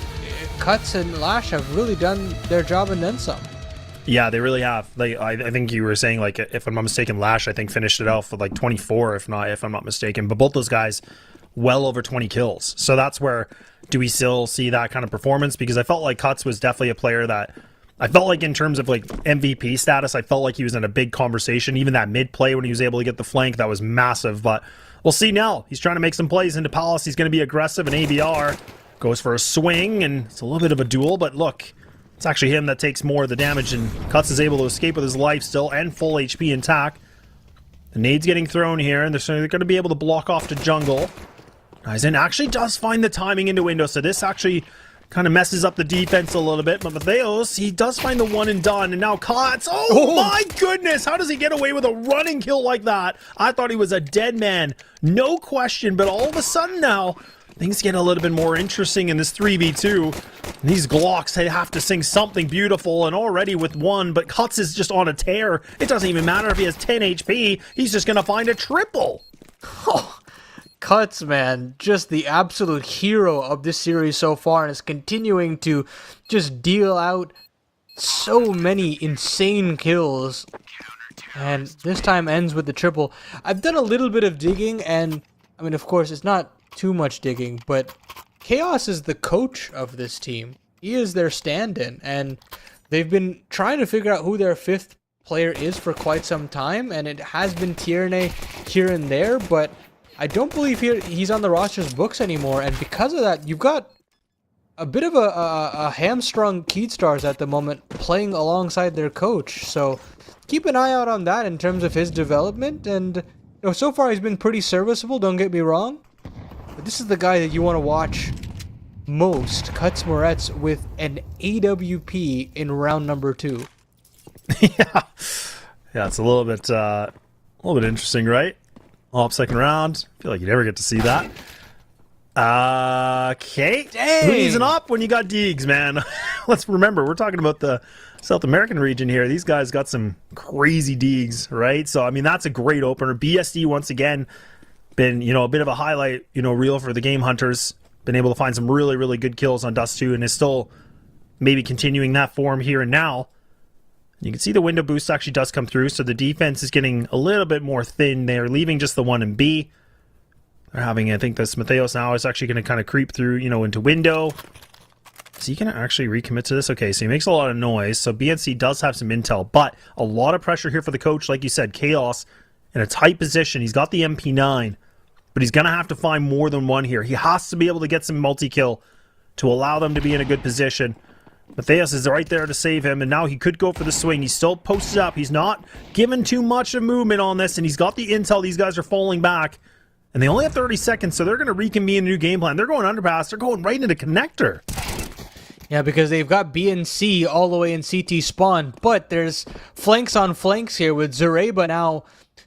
S3: Cuts and Lash have really done their job and then some.
S2: Yeah, they really have. Like I think you were saying, like, if I'm not mistaken, Lash I think finished it off with like 24, if I'm not mistaken. But both those guys well over 20 kills. So that's where, do we still see that kind of performance? Because I felt like Cuts was definitely a player that I felt like in terms of like MVP status, I felt like he was in a big conversation. Even that mid play when he was able to get the flank, that was massive. But we'll see now. He's trying to make some plays into Palace. He's going to be aggressive, and ABR goes for a swing, and it's a little bit of a duel. But look, it's actually him that takes more of the damage, and Cuts is able to escape with his life still and full HP intact. The nade's getting thrown here, and they're going to be able to block off to jungle. Nizen actually does find the timing into window, so this actually kind of messes up the defense a little bit. But Mateos, he does find the one and done, and now Cuts. Oh my goodness, how does he get away with a running kill like that? I thought he was a dead man, no question, but all of a sudden now, things get a little bit more interesting in this 3v2. And these Glocks, they have to sing something beautiful, and already with one, but Cuts is just on a tear. It doesn't even matter if he has 10 HP, he's just going to find a triple.
S3: Oh. Cuts, man, just the absolute hero of this series so far, and is continuing to just deal out so many insane kills. And this time ends with the triple. I've done a little bit of digging, and I mean, of course, it's not too much digging, but Chaos is the coach of this team. He is their stand-in, and they've been trying to figure out who their fifth player is for quite some time, and it has been Tierney here and there, but I don't believe he's on the roster's books anymore, and because of that, you've got a bit of a hamstrung Keatstars at the moment playing alongside their coach, so keep an eye out on that in terms of his development, and so far he's been pretty serviceable, don't get me wrong, but this is the guy that you want to watch most, Cuts Moretz with an AWP in round number 2.
S2: Yeah, it's a little bit interesting, right? All up second round. I feel like you never get to see that. Okay.
S3: Dang.
S2: Who's easing up when you got Deegs, man? Let's remember, we're talking about the South American region here. These guys got some crazy Deegs, right? So, I mean, that's a great opener. BSD, once again, been, a bit of a highlight, reel for the Game Hunters. Been able to find some really, really good kills on Dust 2 and is still maybe continuing that form here and now. You can see the window boost actually does come through, so the defense is getting a little bit more thin there, leaving just the 1 and B. They're having, I think, this Matheos now is actually going to kind of creep through, into window. Is he going to actually recommit to this? Okay, so he makes a lot of noise, so BNC does have some intel, but a lot of pressure here for the coach. Like you said, Chaos in a tight position. He's got the MP9, but he's going to have to find more than one here. He has to be able to get some multi-kill to allow them to be in a good position. Matheos is right there to save him, and now he could go for the swing. He's still posted up. He's not given too much of movement on this, and he's got the intel. These guys are falling back, and they only have 30 seconds, so they're going to reconvene a new game plan. They're going underpass. They're going right into connector.
S3: Yeah, because they've got B and C all the way in CT spawn, but there's flanks on flanks here with Zareba now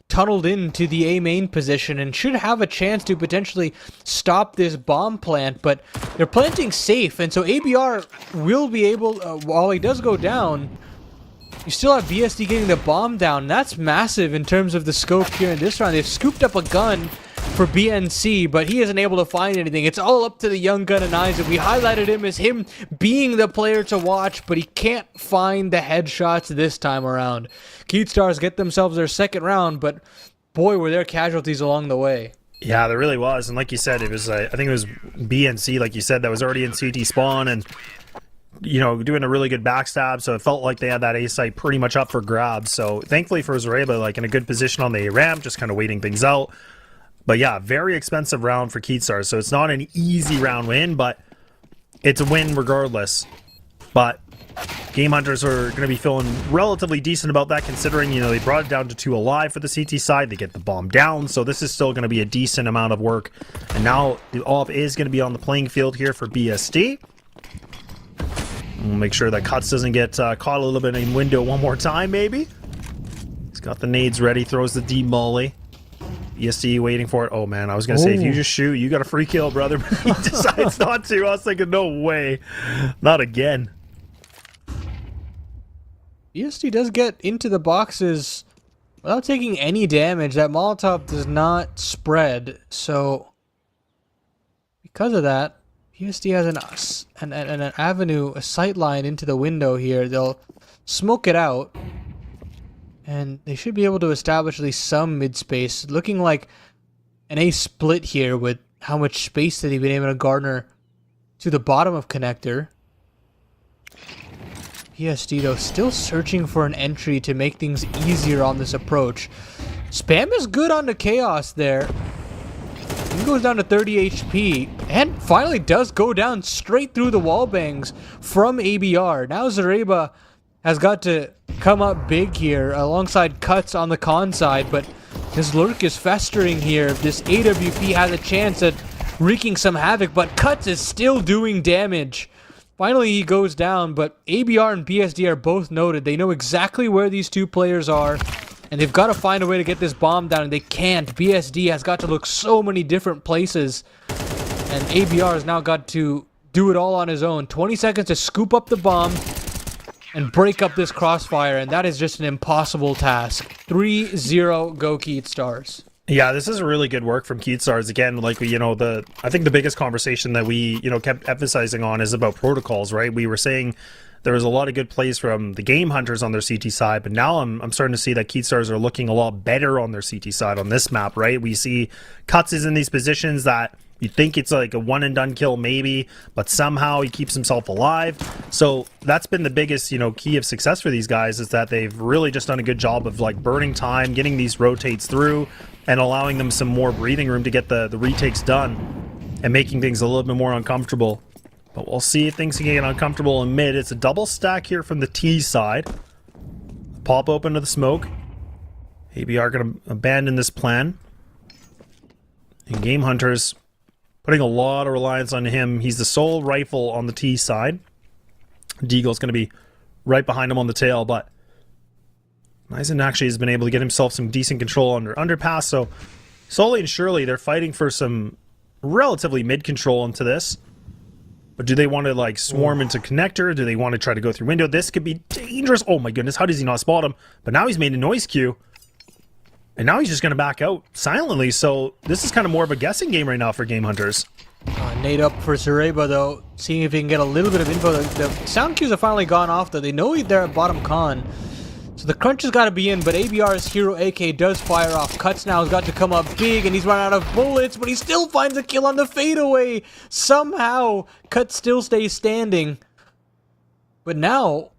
S3: tunneled into the A main position and should have a chance to potentially stop this bomb plant, but they're planting safe, and so ABR will be able, while he does go down, you still have BSD getting the bomb down. That's massive in terms of the scope here in this round. They've scooped up a gun for BNC, but he isn't able to find anything. It's all up to the young gun and Isaac. We highlighted him as him being the player to watch, but he can't find the headshots this time around. Keatstars get themselves their second round, but boy, were there casualties along the way.
S2: Yeah, there really was, and like you said, it was I think it was BNC, like you said, that was already in CT spawn, and doing a really good backstab, so it felt like they had that A site pretty much up for grabs. So thankfully for Zareba, like in a good position on the A ramp, just kind of waiting things out. But yeah, very expensive round for Keatstars, so it's not an easy round win, but it's a win regardless. But Game Hunters are going to be feeling relatively decent about that, considering, they brought it down to 2 alive for the CT side. They get the bomb down, so this is still going to be a decent amount of work. And now the AWP is going to be on the playing field here for BSD. We'll make sure that Cuts doesn't get caught a little bit in window one more time, maybe. He's got the nades ready, throws the deep molly. BSD waiting for it. Oh man, I was going to say, if you just shoot, you got a free kill, brother. But he decides not to. I was thinking, no way. Not again.
S3: BSD does get into the boxes without taking any damage. That Molotov does not spread, so because of that, BSD has an avenue, a sight line into the window here. They'll smoke it out, and they should be able to establish at least some mid-space. Looking like an A split here with how much space that they've been able to garner to the bottom of connector. BSD, though, still searching for an entry to make things easier on this approach. Spam is good on the Chaos there. He goes down to 30 HP and finally does go down straight through the wall bangs from ABR. Now Zareba has got to come up big here alongside Cuts on the con side, but his lurk is festering here. This AWP has a chance at wreaking some havoc, but Cuts is still doing damage. Finally, he goes down, but ABR and BSD are both noted. They know exactly where these two players are, and they've got to find a way to get this bomb down, and they can't. BSD has got to look so many different places, and ABR has now got to do it all on his own. 20 seconds to scoop up the bomb and break up this crossfire, and that is just an impossible task. 3-0 go Keatstars.
S2: Yeah, this is really good work from Keatstars. Again, like I think the biggest conversation that we, kept emphasizing on is about protocols, right? We were saying there was a lot of good plays from the Game Hunters on their CT side, but now I'm starting to see that Keatstars are looking a lot better on their CT side on this map, right? We see Cuts is in these positions that You think it's like a one and done kill maybe, but somehow he keeps himself alive. So that's been the biggest, key of success for these guys, is that they've really just done a good job of like burning time, getting these rotates through, and allowing them some more breathing room to get the retakes done, and making things a little bit more uncomfortable. But we'll see if things can get uncomfortable in mid. It's a double stack here from the T side. Pop open to the smoke. ABR going to abandon this plan. And Game Hunters putting a lot of reliance on him. He's the sole rifle on the T side. Deagle's going to be right behind him on the tail, but Eisen actually has been able to get himself some decent control under underpass, so slowly and surely they're fighting for some relatively mid control into this. But do they want to like swarm into connector? Do they want to try to go through window? This could be dangerous. Oh my goodness, how does he not spot him? But now he's made a noise cue. And now he's just going to back out silently, so this is kind of more of a guessing game right now for Game Hunters.
S3: Nade up for Zareba, though, seeing if he can get a little bit of info. The sound cues have finally gone off, though. They know they're at bottom con. So the crunch has got to be in, but ABR's Hero AK does fire off. Cuts now has got to come up big, and he's run out of bullets, but he still finds a kill on the fadeaway. Somehow, Cuts still stays standing. But now,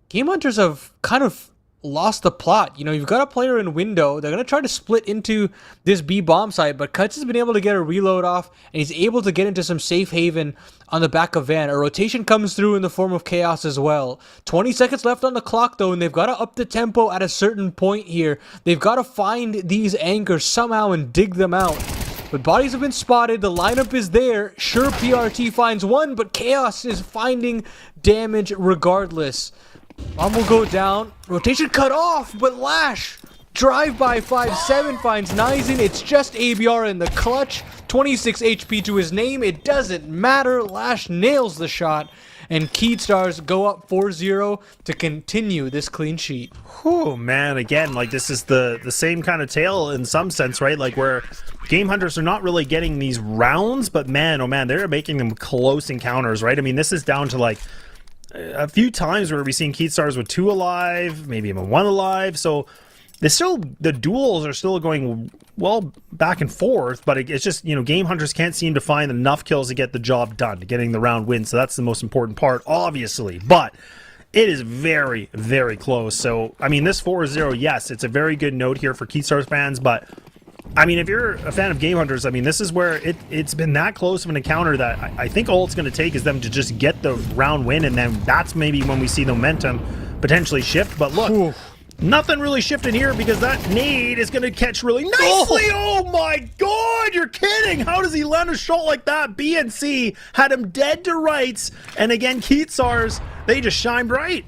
S3: Game Hunters have kind of lost the plot. You've got a player in window. They're going to try to split into this B bomb site, but Cuts has been able to get a reload off, and he's able to get into some safe haven on the back of Van. A rotation comes through in the form of Chaos as well. 20 seconds left on the clock, though, and they've got to up the tempo at a certain point here. They've got to find these anchors somehow and dig them out. But bodies have been spotted. The lineup is there. Sure, PRT finds one, but Chaos is finding damage regardless. Bomb will go down. Rotation cut off, but Lash drive-by 5-7 finds Nizen. It's just ABR in the clutch. 26 HP to his name. It doesn't matter. Lash nails the shot, and Keystars go up 4-0 to continue this clean sheet.
S2: Oh man, again, like this is the same kind of tale in some sense, right? Like where Game Hunters are not really getting these rounds, but man, oh man, they're making them close encounters, right? I mean, this is down to like a few times where we've seen Keystars with 2 alive, maybe even 1 alive, so the duels are still going well back and forth, but it's just, Game Hunters can't seem to find enough kills to get the job done, to getting the round win, so that's the most important part, obviously, but it is very, very close. So, I mean, this 4-0, yes, it's a very good note here for Keystars fans, but I mean, if you're a fan of Game Hunters, I mean, this is where it's been that close of an encounter that I think all it's going to take is them to just get the round win, and then that's maybe when we see the momentum potentially shift. But look, nothing really shifted here because that nade is going to catch really nicely. Oh my god, you're kidding! How does he land a shot like that? BNC had him dead to rights, and again, Keystars, they just shine bright.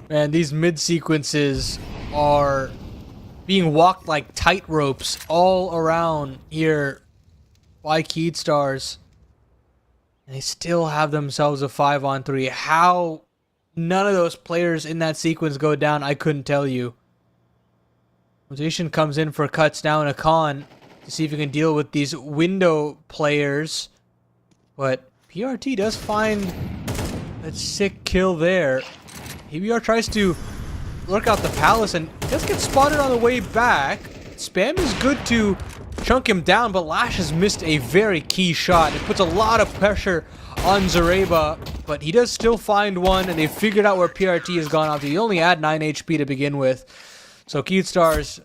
S3: Man, these mid sequences are being walked like tight ropes all around here by Keystars. And they still have themselves a 5-on-3. How none of those players in that sequence go down, I couldn't tell you. Rotation comes in for Cuts down a con to see if he can deal with these window players. But PRT does find a sick kill there. ABR tries to work out the palace and does get spotted on the way back. Spam is good to chunk him down, but Lash has missed a very key shot. It puts a lot of pressure on Zareba, but he does still find one, and they figured out where PRT has gone off. He only had 9 HP to begin with. So Keystars,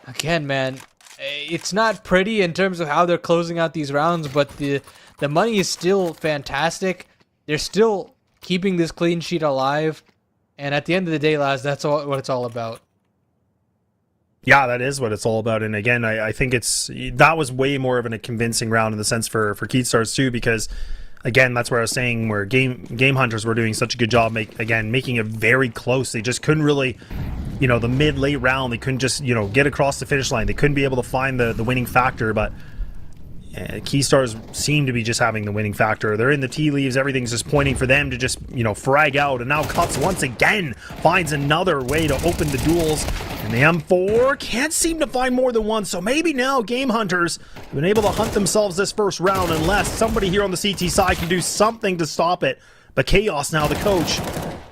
S3: again, man, it's not pretty in terms of how they're closing out these rounds, but the money is still fantastic. They're still keeping this clean sheet alive. And at the end of the day, lads, that's what it's all about.
S2: Yeah, that is what it's all about. And again, I think that was way more of a convincing round in the sense for Keystars too, because again, that's where I was saying where Game Hunters were doing such a good job making it very close. They just couldn't really, the mid-late round, they couldn't just, get across the finish line. They couldn't be able to find the winning factor, but Keystars seem to be just having the winning factor. They're in the tea leaves. Everything's just pointing for them to just, frag out. And now Cuts once again finds another way to open the duels. And the M4 can't seem to find more than one. So maybe now Game Hunters have been able to hunt themselves this first round unless somebody here on the CT side can do something to stop it. But Chaos now, the coach,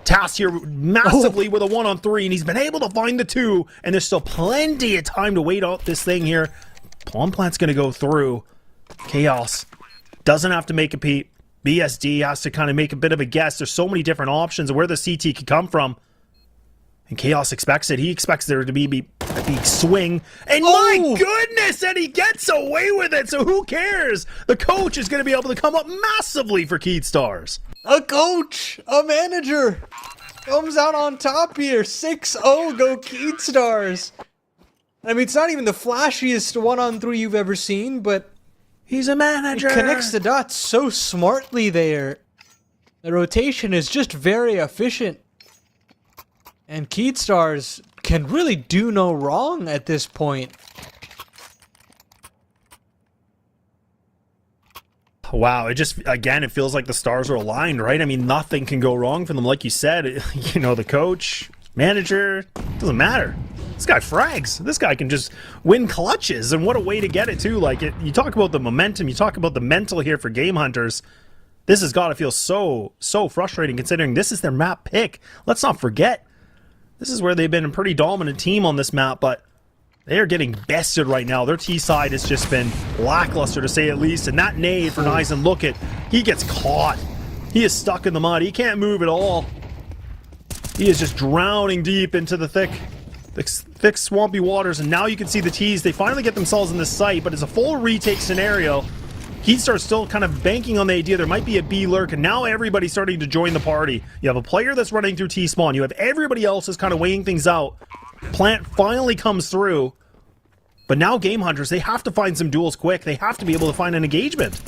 S2: tasked here massively with a 1-on-3. And he's been able to find the 2. And there's still plenty of time to wait out this thing here. Palm Plant's going to go through. Chaos doesn't have to make a peep. BSD has to kind of make a bit of a guess. There's so many different options of where the CT could come from. And Chaos expects it. He expects there to be a big swing. And my goodness, and he gets away with it. So who cares? The coach is going to be able to come up massively for Keystars.
S3: A coach, a manager, comes out on top here. 6-0 go Keystars. I mean, it's not even the flashiest 1-on-3 you've ever seen, but
S2: he's a manager.
S3: He connects the dots so smartly there. The rotation is just very efficient. And Keystars can really do no wrong at this point.
S2: Wow, it just, again, it feels like the stars are aligned, right? I mean, nothing can go wrong for them. Like you said, you know, the coach, manager, doesn't matter. This guy frags. This guy can just win clutches, and what a way to get it, too. Like, you talk about the momentum, you talk about the mental here for Game Hunters. This has got to feel so frustrating, considering this is their map pick. Let's not forget, this is where they've been a pretty dominant team on this map, but they are getting bested right now. Their T side has just been lackluster, to say at least, and that nade for Nizen, look at, he gets caught. He is stuck in the mud. He can't move at all. He is just drowning deep into the thick swampy waters, and now you can see the T's. They finally get themselves in this site, but it's a full retake scenario. Keystars still kind of banking on the idea there might be a B lurk, and now everybody's starting to join the party. You have a player that's running through T-spawn. You have everybody else is kind of weighing things out. Plant finally comes through, but now Game Hunters, they have to find some duels quick. They have to be able to find an engagement.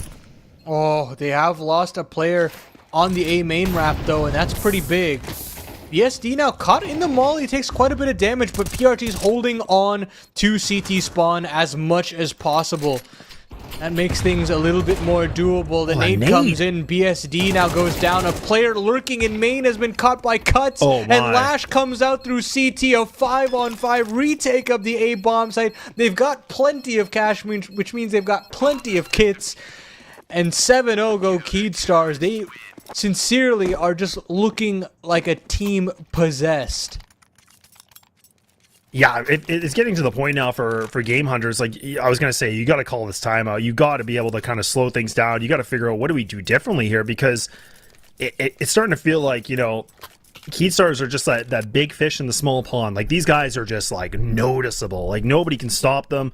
S3: Oh, they have lost a player on the A main ramp, though, and that's pretty big. BSD now caught in the molly, takes quite a bit of damage, but PRT's holding on to CT spawn as much as possible. That makes things a little bit more doable. The nade comes in. BSD now goes down. A player lurking in main has been caught by Cuts. And Lash comes out through CT. A 5-on-5 retake of the A bomb site. They've got plenty of cash, which means they've got plenty of kits. And 7-0 go Keystars. They sincerely are just looking like a team possessed.
S2: Yeah, it's getting to the point now for Game Hunters. Like, I was going to say, you got to call this timeout. You got to be able to kind of slow things down. You got to figure out what do we do differently here, because it's starting to feel like, you know, Keystars are just that big fish in the small pond. Like, these guys are just, like, noticeable. Like, nobody can stop them,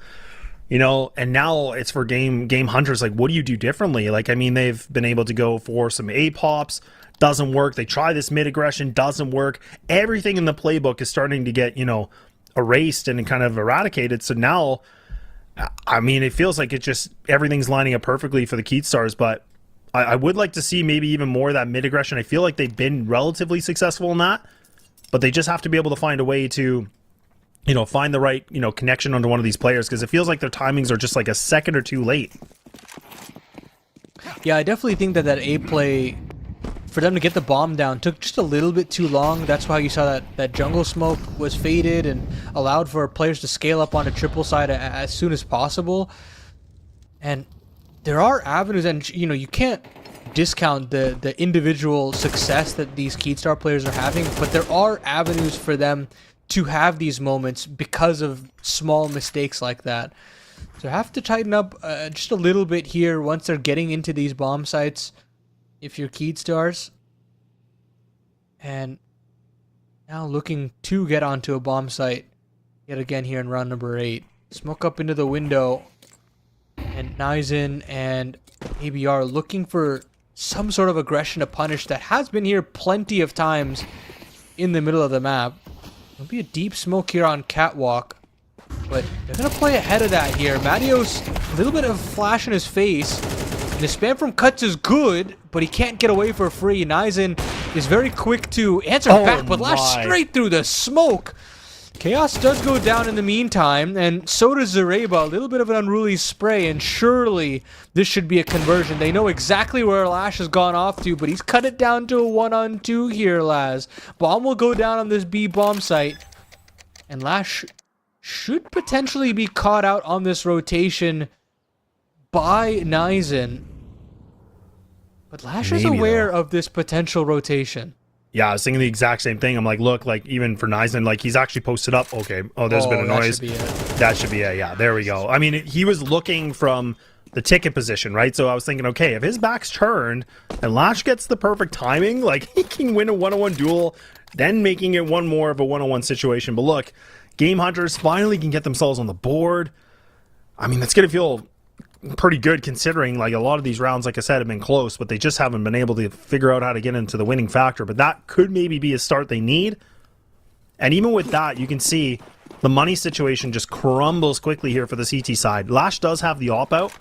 S2: you know, and now it's for Game Hunters. Like, what do you do differently? Like, I mean, they've been able to go for some A-pops. Doesn't work. They try this mid-aggression. Doesn't work. Everything in the playbook is starting to get, you know, erased and kind of eradicated. So now, I mean, it feels like it just, everything's lining up perfectly for the Keystars, but I would like to see maybe even more of that mid-aggression. I feel like they've been relatively successful in that, but they just have to be able to find a way to, you know, find the right, you know, connection onto one of these players, because it feels like their timings are just like a second or two late.
S3: Yeah, I definitely think that A play, for them to get the bomb down, took just a little bit too long. That's why you saw that jungle smoke was faded and allowed for players to scale up onto triple side as soon as possible. And there are avenues, and you know, you can't discount the individual success that these Keystar players are having, but there are avenues for them to have these moments because of small mistakes like that. So have to tighten up just a little bit here once they're getting into these bomb sites. If you're Keystars, and now looking to get onto a bomb site yet again here in round number 8. Smoke up into the window, and Nizen and ABR looking for some sort of aggression to punish that has been here plenty of times in the middle of the map. There'll be a deep smoke here on Catwalk, but they're going to play ahead of that here. Mattios, a little bit of flash in his face. And the spam from Cuts is good, but he can't get away for free. Nizen is very quick to answer back, but Lash straight through the smoke. Chaos does go down in the meantime, and so does Zareba. A little bit of an unruly spray, and surely this should be a conversion. They know exactly where Lash has gone off to, but he's cut it down to a 1-on-2 here, Laz. Bomb will go down on this B bomb site, and Lash should potentially be caught out on this rotation by Nizen. But Lash is aware of this potential rotation.
S2: Yeah, I was thinking the exact same thing. I'm like, look, like, even for Nizen, like, he's actually posted up. Okay. Oh, there's been a noise.
S3: That should be it.
S2: That should be it. Yeah, there we go. I mean, he was looking from the ticket position, right? So I was thinking, okay, if his back's turned and Lash gets the perfect timing, like he can win a one-on-one duel, then making it one more of a one-on-one situation. But look, Game Hunters finally can get themselves on the board. I mean, it's going to feel pretty good considering like a lot of these rounds, like I said, have been close, but they just haven't been able to figure out how to get into the winning factor. But that could maybe be a start they need. And even with that, you can see the money situation just crumbles quickly here for the CT side. Lash does have the op out,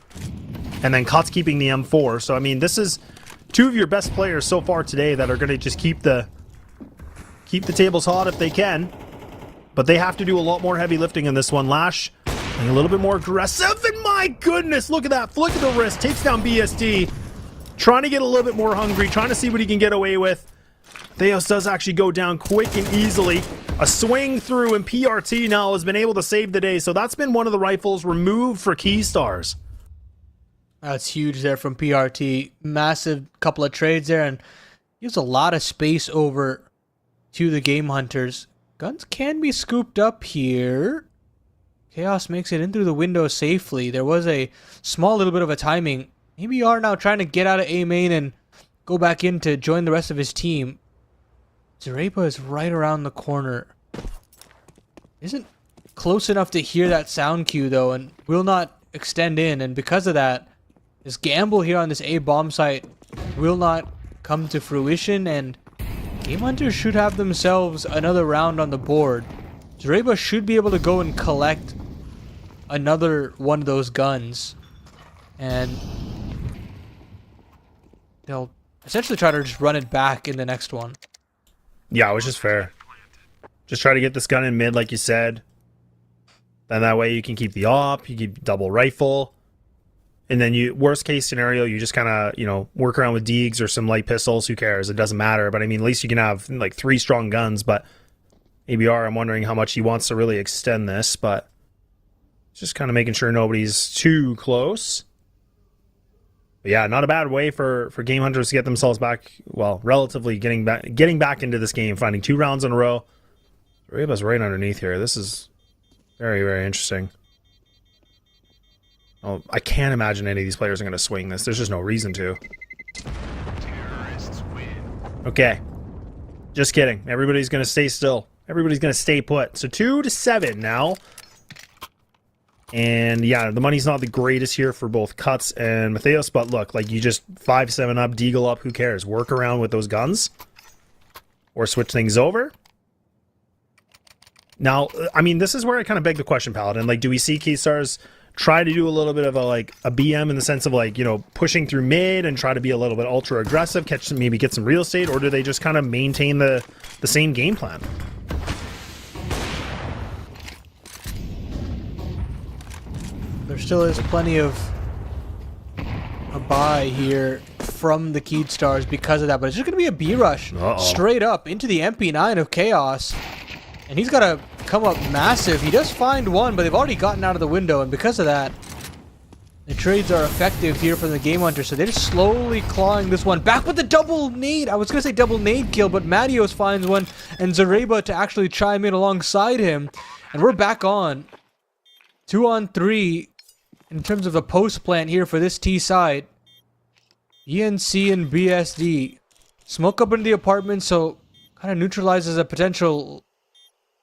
S2: and then Cut's keeping the M4. So, I mean, this is two of your best players so far today that are going to just keep the tables hot if they can. But they have to do a lot more heavy lifting in this one. Lash being a little bit more aggressive, and my goodness, look at that. Flick of the wrist, takes down BSD. Trying to get a little bit more hungry, trying to see what he can get away with. Theos does actually go down quick and easily. A swing through, and PRT now has been able to save the day. So that's been one of the rifles removed for Keystars.
S3: That's huge there from PRT. Massive couple of trades there, and gives a lot of space over to the Game Hunters. Guns can be scooped up here. Chaos makes it in through the window safely. There was a small little bit of a timing. ABR now trying to get out of A main and go back in to join the rest of his team. Zareba is right around the corner. Isn't close enough to hear that sound cue though, and will not extend in, and because of that, this gamble here on this A bomb site will not come to fruition, and Game Hunters should have themselves another round on the board. Zareba should be able to go and collect another one of those guns, and they'll essentially try to just run it back in the next one.
S2: Yeah, it was just fair. Just try to get this gun in mid, like you said. Then that way you can keep the op, you keep double rifle. And then you, worst case scenario, you just kind of, you know, work around with Deegs or some light pistols. Who cares? It doesn't matter. But I mean, at least you can have like 3 strong guns. But ABR, I'm wondering how much he wants to really extend this. But just kind of making sure nobody's too close. But yeah, not a bad way for Game Hunters to get themselves back, well, relatively getting back into this game, finding 2 rounds in a row. Reba's right underneath here. This is very, very interesting. Oh, I can't imagine any of these players are going to swing this. There's just no reason to.
S4: Terrorists win.
S2: Okay. Just kidding. Everybody's going to stay still. Everybody's going to stay put. So 2-7 now. And yeah, the money's not the greatest here for both Cuts and Matheos, but look, like you just 5-7 up, deagle up, who cares? Work around with those guns. Or switch things over. Now, I mean, this is where I kind of beg the question, Paladin. Like, do we see Keystars try to do a little bit of a BM in the sense of like, you know, pushing through mid and try to be a little bit ultra aggressive, catch some, maybe get some real estate, or do they just kind of maintain the same game plan?
S3: There still is plenty of a buy here from the Keystars because of that, but it's just going to be a B rush straight up into the MP9 of Chaos, and he's got to come up massive. He does find one, but they've already gotten out of the window, and because of that, the trades are effective here from the Game Hunter, so they're just slowly clawing this one back with the double nade. I was going to say double nade kill, but Matios finds one, and Zareba to actually chime in alongside him, and we're back on 2-on-3 in terms of the post plant here for this T side. ENC and BSD smoke up into the apartment, so kind of neutralizes a potential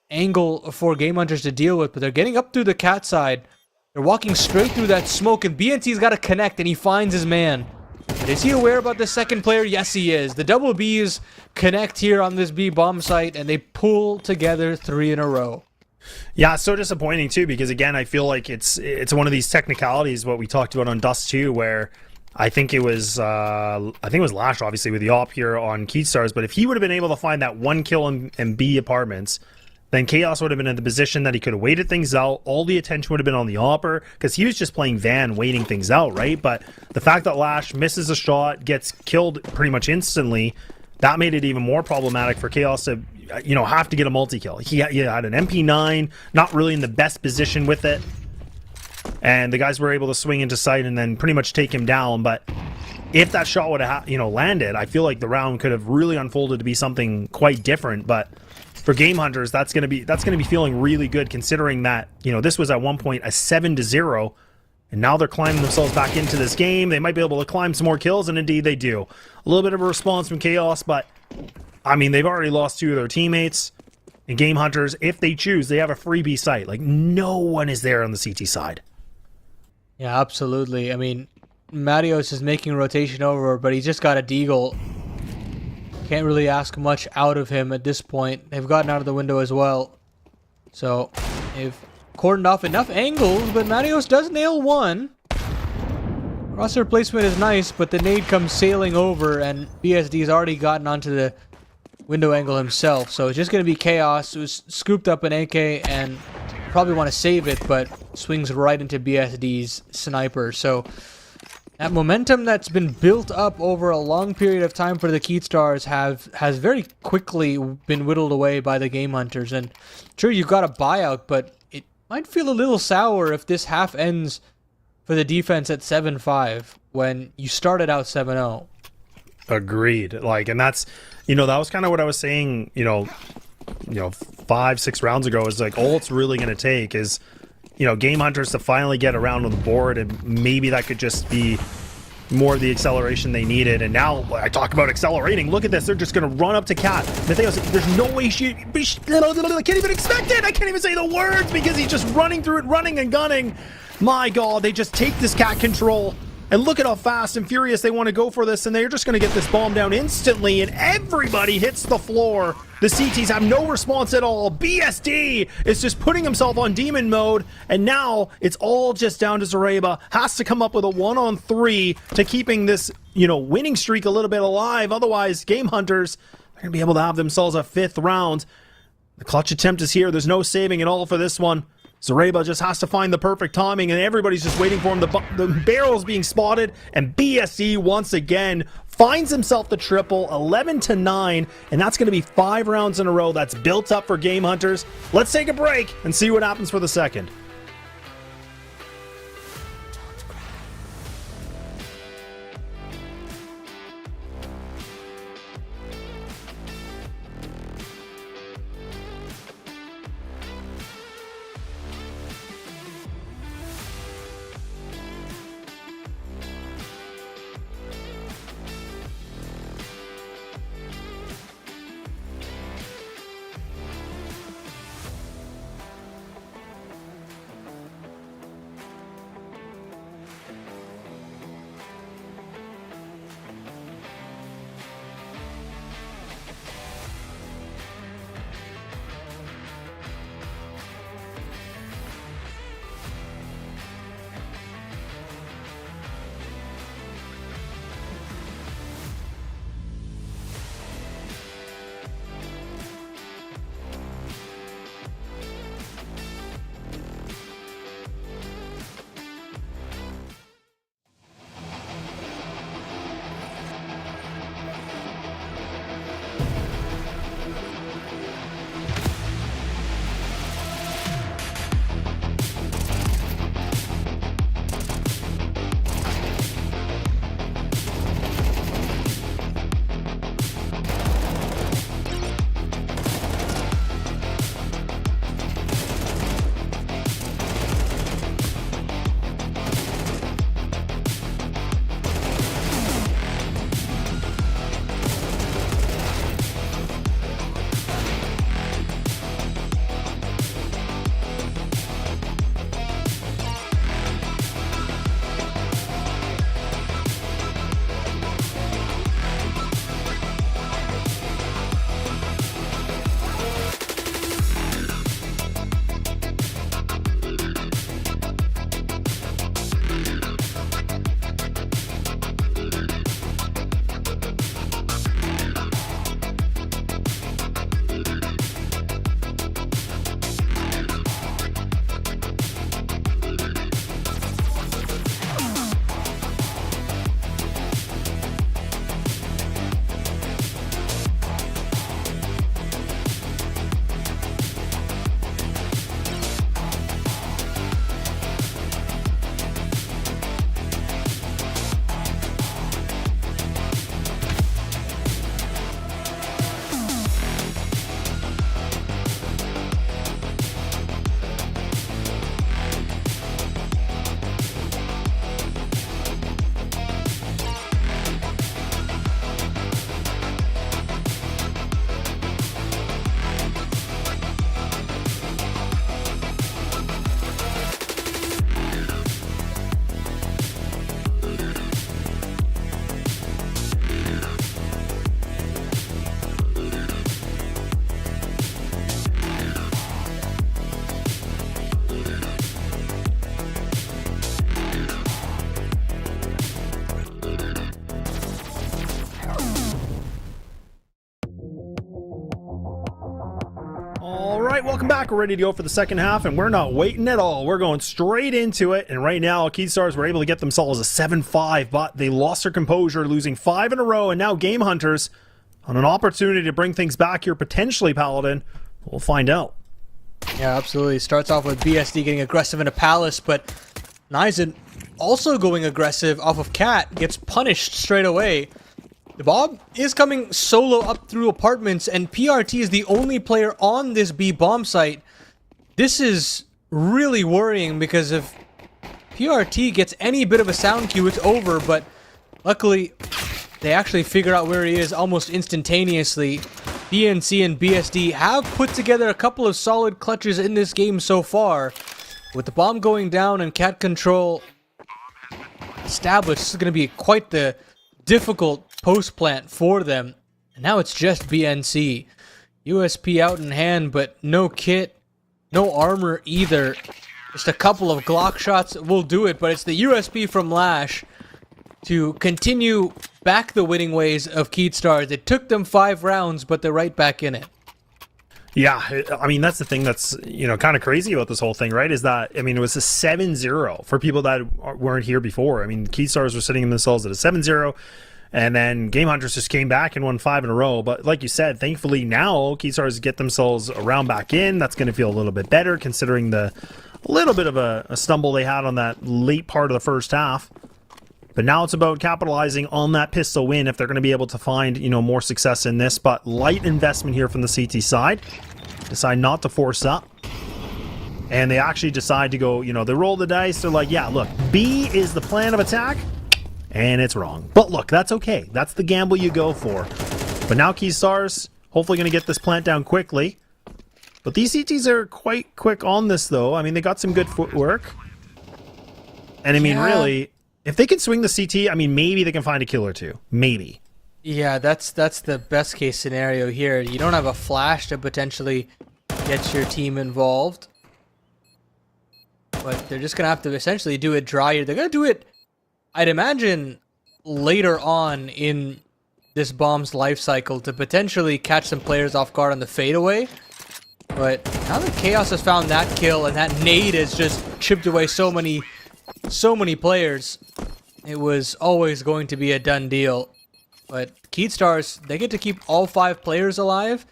S3: angle for Game Hunters to deal with, but they're getting up through the cat side. They're walking straight through that smoke, and BNC's got to connect, and he finds his man. But is he aware about the second player? Yes, he is. The double Bs connect here on this B bomb site, and they pull together 3 in a row.
S2: Yeah, it's so disappointing too, because again, I feel like it's one of these technicalities, what we talked about on Dust 2, where I think it was Lash, obviously, with the op here on Keystars, but if he would have been able to find that 1 kill in B apartments, then Chaos would have been in the position that he could have waited things out. All the attention would have been on the opper, because he was just playing Van, waiting things out, right? But the fact that Lash misses a shot, gets killed pretty much instantly, that made it even more problematic for Chaos to, you know, have to get a multi-kill. He had an MP9, not really in the best position with it, and the guys were able to swing into sight and then pretty much take him down. But if that shot would have, landed, I feel like the round could have really unfolded to be something quite different. But for Game Hunters, that's going to be feeling really good, considering that, you know, this was at one point a 7-0, And now they're climbing themselves back into this game. They might be able to climb some more kills, and indeed they do. A little bit of a response from Chaos, but I mean, they've already lost 2 of their teammates. And Game Hunters, if they choose, they have a freebie site. Like, no one is there on the CT side.
S3: Yeah, absolutely. I mean, Marios is making a rotation over, but he's just got a deagle. Can't really ask much out of him at this point. They've gotten out of the window as well. So, they've cordoned off enough angles, but Marios does nail one. Crosshair placement is nice, but the nade comes sailing over, and BSD's already gotten onto the window angle himself. So it's just going to be Chaos, who's scooped up an AK and probably want to save it, but swings right into BSD's sniper. So that momentum that's been built up over a long period of time for the Keystars has very quickly been whittled away by the Game Hunters. And sure, you've got a buyout, but it might feel a little sour if this half ends for the defense at 7-5 when you started out 7-0.
S2: Agreed. Like, and that's, you know, that was kind of what I was saying, you know, 5-6 rounds ago, is like, all it's really going to take is, you know, Game Hunters to finally get around on the board, and maybe that could just be more of the acceleration they needed. And now I talk about accelerating. Look at this. They're just going to run up to Cat. Matheos, there's no way I can't even expect it. I can't even say the words because he's just running through it, running and gunning. My God, they just take this Cat control. And look at how fast and furious they want to go for this, and they're just going to get this bomb down instantly, and everybody hits the floor. The CTs have no response at all. BSD is just putting himself on demon mode, and now it's all just down to Zareba. Has to come up with a 1-on-3 to keeping this, you know, winning streak a little bit alive. Otherwise, Game Hunters are going to be able to have themselves a 5th round. The clutch attempt is here. There's no saving at all for this one. Zareba just has to find the perfect timing, and everybody's just waiting for him. The barrel's being spotted, and BSE once again finds himself the triple, 11-9, and that's going to be 5 rounds in a row. That's built up for Game Hunters. Let's take a break and see what happens for the second. back. We're ready to go for the second half, and we're not waiting at all. We're going straight into it, and right now, Keystars were able to get themselves a 7-5, but they lost their composure, losing 5 in a row, and now Game Hunters on an opportunity to bring things back here, potentially, Paladin. We'll find out.
S3: Yeah, absolutely. Starts off with BSD getting aggressive in a palace, but Nizen also going aggressive off of Cat, gets punished straight away. The Bob is coming solo up through apartments, and PRT is the only player on this B bomb site. This is really worrying because if PRT gets any bit of a sound cue, it's over, but luckily they actually figure out where he is almost instantaneously. BNC and BSD have put together a couple of solid clutches in this game so far. With the bomb going down and Cat control established, this is going to be quite the difficult post plant for them. And now it's just BNC. USP out in hand, but no kit, no armor either. Just a couple of Glock shots will do it, but it's the USP from Lash to continue back the winning ways of Keystars. It took them 5 rounds, but they're right back in it.
S2: Yeah, I mean, that's the thing that's, kind of crazy about this whole thing, right? Is that, it was a 7-0 for people that weren't here before. Keystars were sitting themselves at a 7-0, and then Game Hunters just came back and won 5 in a row. But like you said, thankfully now Keystars get themselves a round back in. That's going to feel a little bit better considering the little bit of a stumble they had on that late part of the first half. But now it's about capitalizing on that pistol win if they're going to be able to find, more success in this. But light investment here from the CT side. Decide not to force up. And they actually decide to go, they roll the dice. They're like, yeah, look, B is the plan of attack. And it's wrong. But look, that's okay. That's the gamble you go for. But now Keystars hopefully going to get this plant down quickly. But these CTs are quite quick on this, though. They got some good footwork. And really, if they can swing the CT, maybe they can find a kill or two. Maybe. Yeah,
S3: that's the best case scenario here. You don't have a flash to potentially get your team involved. But they're just going to have to essentially do it dry. They're going to do it, I'd imagine, later on in this bomb's life cycle to potentially catch some players off guard on the fadeaway. But now that Chaos has found that kill and that nade has just chipped away so many players, it was always going to be a done deal. But Keystars, they get to keep all 5 players alive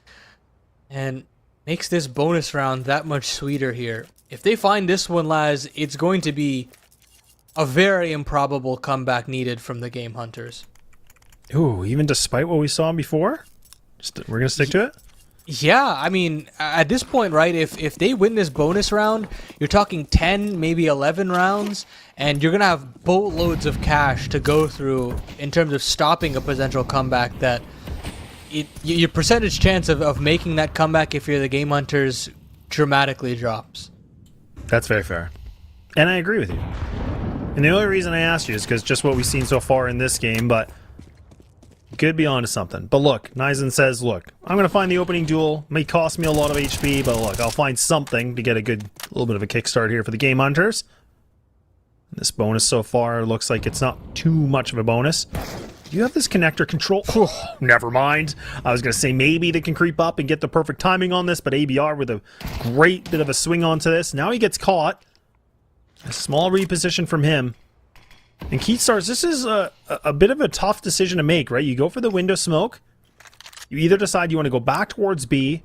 S3: and makes this bonus round that much sweeter here. If they find this one, Laz, it's going to be a very improbable comeback needed from the Game Hunters.
S2: Ooh, even despite what we saw before? We're going to stick to it?
S3: Yeah, at this point, right, if they win this bonus round, you're talking 10, maybe 11 rounds, and you're going to have boatloads of cash to go through in terms of stopping a potential comeback that your percentage chance of making that comeback if you're the Game Hunters dramatically drops.
S2: That's very fair. And I agree with you. And the only reason I asked you is because just what we've seen so far in this game, but could be onto something. But look, Nizen says, look, I'm going to find the opening duel. May cost me a lot of HP, but look, I'll find something to get a little bit of a kickstart here for the Game Hunters. This bonus so far looks like it's not too much of a bonus. Do you have this connector control? Oh, never mind. I was going to say maybe they can creep up and get the perfect timing on this, but ABR with a great bit of a swing onto this. Now he gets caught. A small reposition from him. And Keystars, this is a bit of a tough decision to make, right? You go for the window smoke. You either decide you want to go back towards B,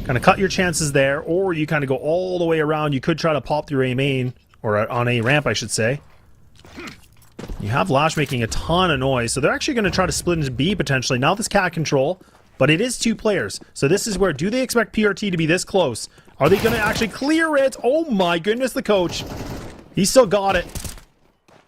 S2: kind of cut your chances there, or you kind of go all the way around. You could try to pop through A main, or on A ramp, I should say. You have Lash making a ton of noise, so they're actually going to try to split into B potentially. Now this cat control, but it is 2 players. So this is where, do they expect PRT to be this close? Are they going to actually clear it? Oh my goodness, the coach. He still got it.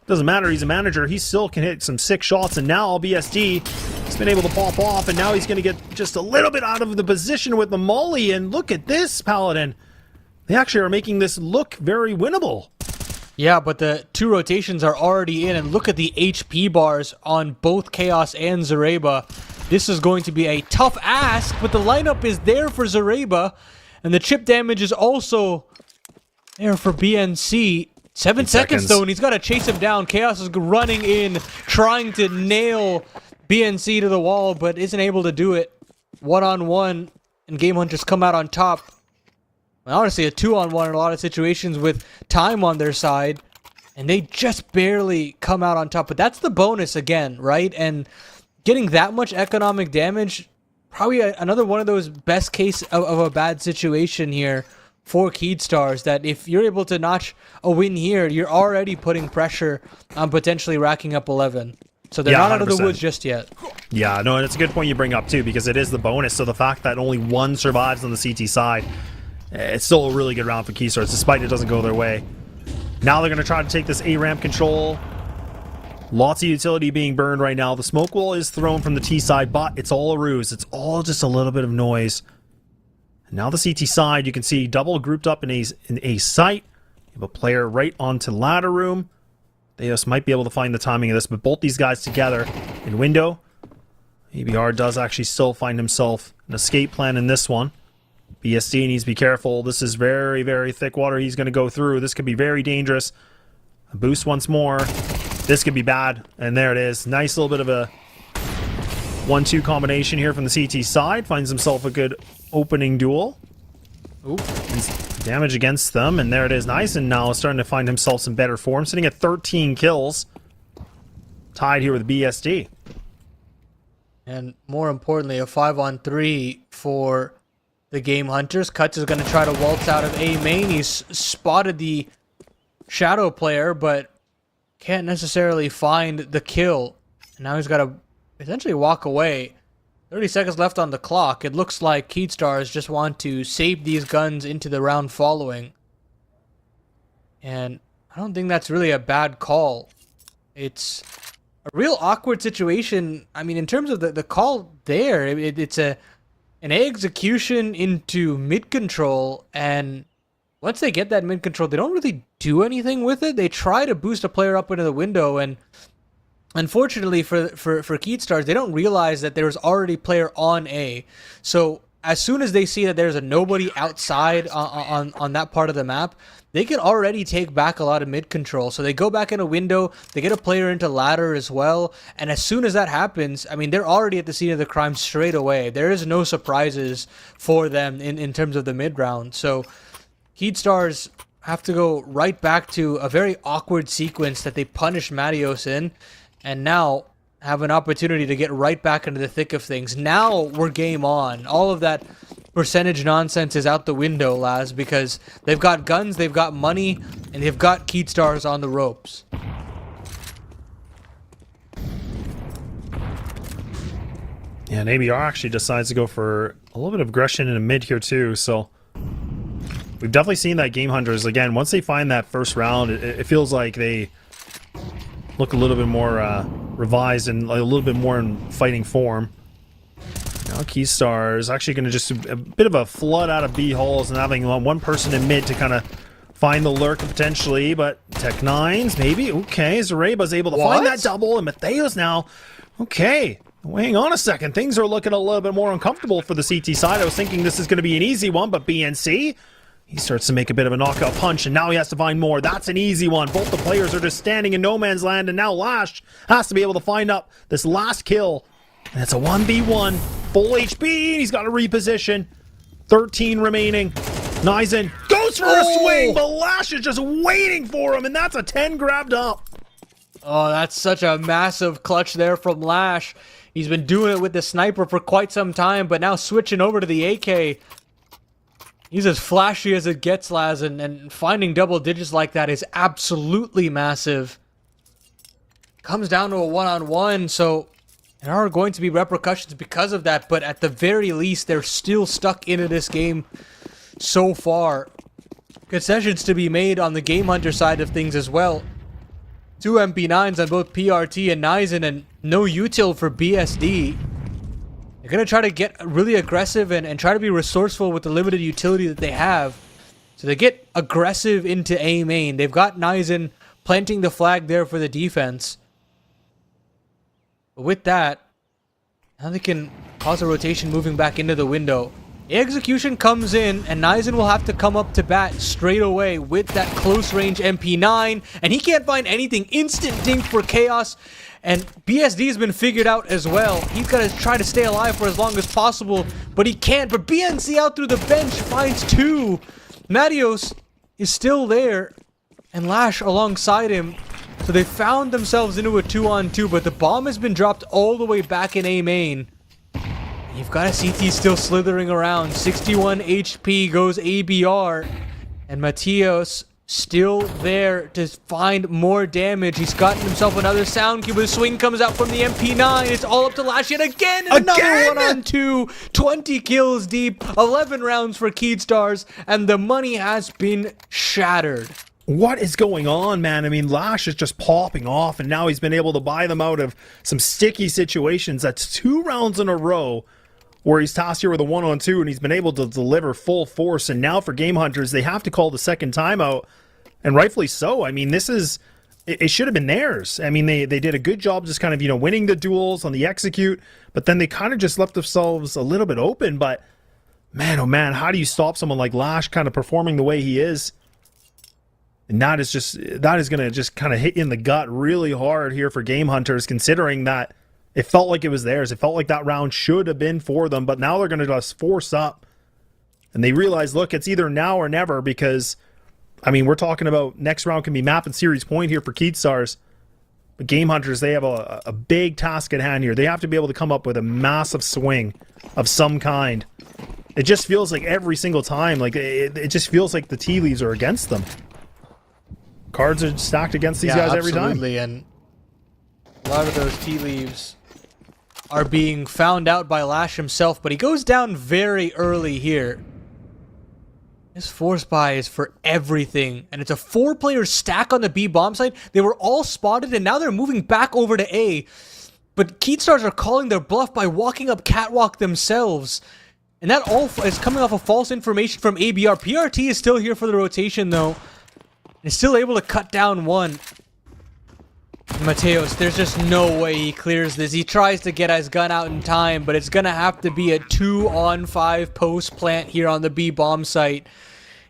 S2: Doesn't matter, he's a manager. He still can hit some sick shots, and now BSD has been able to pop off, and now he's going to get just a little bit out of the position with the molly, and look at this, Paladin. They actually are making this look very winnable.
S3: Yeah, but the 2 rotations are already in, and look at the HP bars on both Chaos and Zareba. This is going to be a tough ask, but the lineup is there for Zareba, and the chip damage is also there for BNC. 7 seconds though, and he's got to chase him down. Chaos is running in, trying to nail BNC to the wall, but isn't able to do it. 1-on-1, and Game Hunters come out on top. honestly, a 2-on-1 in a lot of situations with time on their side, and they just barely come out on top. But that's the bonus again, right? And getting that much economic damage, probably another one of those best case of a bad situation here for Keydstars, that if you're able to notch a win here, you're already putting pressure on potentially racking up 11. So they're not out of the
S2: 100%.
S3: woods just yet.
S2: Yeah, no, and it's a good point you bring up too, because it is the bonus. So the fact that only one survives on the CT side, it's still a really good round for Keystars, despite it doesn't go their way. Now they're going to try to take this A ramp control. Lots of utility being burned right now. The smoke wall is thrown from the T side, but it's all a ruse. It's all just a little bit of noise. And now the CT side, you can see double grouped up in a site. You have a player right onto ladder room. They just might be able to find the timing of this, but both these guys together in window. ABR does actually still find himself an escape plan in this one. BSD needs to be careful. This is very, very thick water he's going to go through. This could be very dangerous. A boost once more. This could be bad. And there it is. Nice little bit of a 1-2 combination here from the CT side. Finds himself a good opening duel.
S3: Ooh.
S2: Damage against them. And there it is. Nice. And now starting to find himself some better form. Sitting at 13 kills. Tied here with BSD.
S3: And more importantly, a 5-on-3 for the Game Hunters. Cuts is going to try to waltz out of A main. He's spotted the Shadow player, but can't necessarily find the kill. And now he's got to essentially walk away. 30 seconds left on the clock. It looks like Keydstars just want to save these guns into the round following. And I don't think that's really a bad call. It's a real awkward situation. I mean, in terms of the call there, it's an execution into mid control, and once they get that mid control, they don't really do anything with it. They try to boost a player up into the window, and unfortunately for Keydstars, they don't realize that there's already player on A. So as soon as they see that there's a nobody outside on that part of the map, they can already take back a lot of mid control. So they go back in a window, they get a player into ladder as well, and as soon as that happens, I mean, they're already at the scene of the crime straight away. There is no surprises for them in terms of the mid round. So Keydstars have to go right back to a very awkward sequence that they punished Matios in, and now have an opportunity to get right back into the thick of things. Now we're game on. All of that percentage nonsense is out the window, Laz, because they've got guns, they've got money, and they've got Keydstars on the ropes.
S2: Yeah, and ABR actually decides to go for a little bit of aggression in a mid here too, so we've definitely seen that Game Hunters, again, once they find that first round, it feels like they look a little bit more revised and a little bit more in fighting form. Now Keystars actually going to just a bit of a flood out of B holes and having one person in mid to kind of find the lurk potentially, but Tech9s maybe. Okay, Zareba's able to find that double, and Mateos now. Okay, well, hang on a second. Things are looking a little bit more uncomfortable for the CT side. I was thinking this is going to be an easy one, but BNC, he starts to make a bit of a knockout punch, and now he has to find more. That's an easy one. Both the players are just standing in no man's land, and now Lash has to be able to find up this last kill. And it's a 1v1. Full HP, and he's got to reposition. 13 remaining. Nizen goes for a swing, but Lash is just waiting for him, and that's a 10 grabbed up.
S3: Oh, that's such a massive clutch there from Lash. He's been doing it with the sniper for quite some time, but now switching over to the AK. He's as flashy as it gets, Laz, and finding double digits like that is absolutely massive. Comes down to a one-on-one, so there are going to be repercussions because of that, but at the very least, they're still stuck into this game so far. Concessions to be made on the Game Hunter side of things as well. 2 MP9s on both PRT and Nizen, and no util for BSD. They're going to try to get really aggressive and try to be resourceful with the limited utility that they have. So they get aggressive into A main. They've got Nizen planting the flag there for the defense. But with that, now they can cause a rotation moving back into the window. Execution comes in, and Nizen will have to come up to bat straight away with that close range MP9, and he can't find anything. Instant dink for Chaos, and BSD has been figured out as well. He's got to try to stay alive for as long as possible, but he can't. But BNC out through the bench finds 2. Marios is still there, and Lash alongside him. So they found themselves into a 2-on-2, but the bomb has been dropped all the way back in A main. You've got a CT still slithering around. 61 HP goes ABR, and Mateos still there to find more damage. He's gotten himself another sound cube. The swing comes out from the MP9. It's all up to Lash yet again. And another 1-on-2. 20 kills deep. 11 rounds for Keedstars. And the money has been shattered.
S2: What is going on, man? I mean, Lash is just popping off, and now he's been able to buy them out of some sticky situations. That's 2 rounds in a row where he's tossed here with a 1-on-2, and he's been able to deliver full force. And now for Game Hunters, they have to call the second timeout, and rightfully so. I mean, it should have been theirs. I mean, they did a good job just kind of, winning the duels on the execute, but then they kind of just left themselves a little bit open. But man, oh man, how do you stop someone like Lash kind of performing the way he is? And that is going to just kind of hit you in the gut really hard here for Game Hunters, considering that it felt like it was theirs. It felt like that round should have been for them, but now they're going to just force up. And they realize, look, it's either now or never, because, I mean, we're talking about next round can be map and series point here for Keedstars. But Game Hunters, they have a big task at hand here. They have to be able to come up with a massive swing of some kind. It just feels like every single time, like it just feels like the tea leaves are against them. Cards are stacked against these guys every time.
S3: Absolutely, and a lot of those tea leaves are being found out by Lash himself, but he goes down very early here. This force buy is for everything, and it's a 4-player stack on the B bomb site. They were all spotted, and now they're moving back over to A. But Keedstars are calling their bluff by walking up catwalk themselves. And that all is coming off of false information from ABR. PRT is still here for the rotation, though. And is still able to cut down one. Mateos, there's just no way he clears this. He tries to get his gun out in time, but it's gonna have to be a 2-on-5 post plant here on the B bomb site.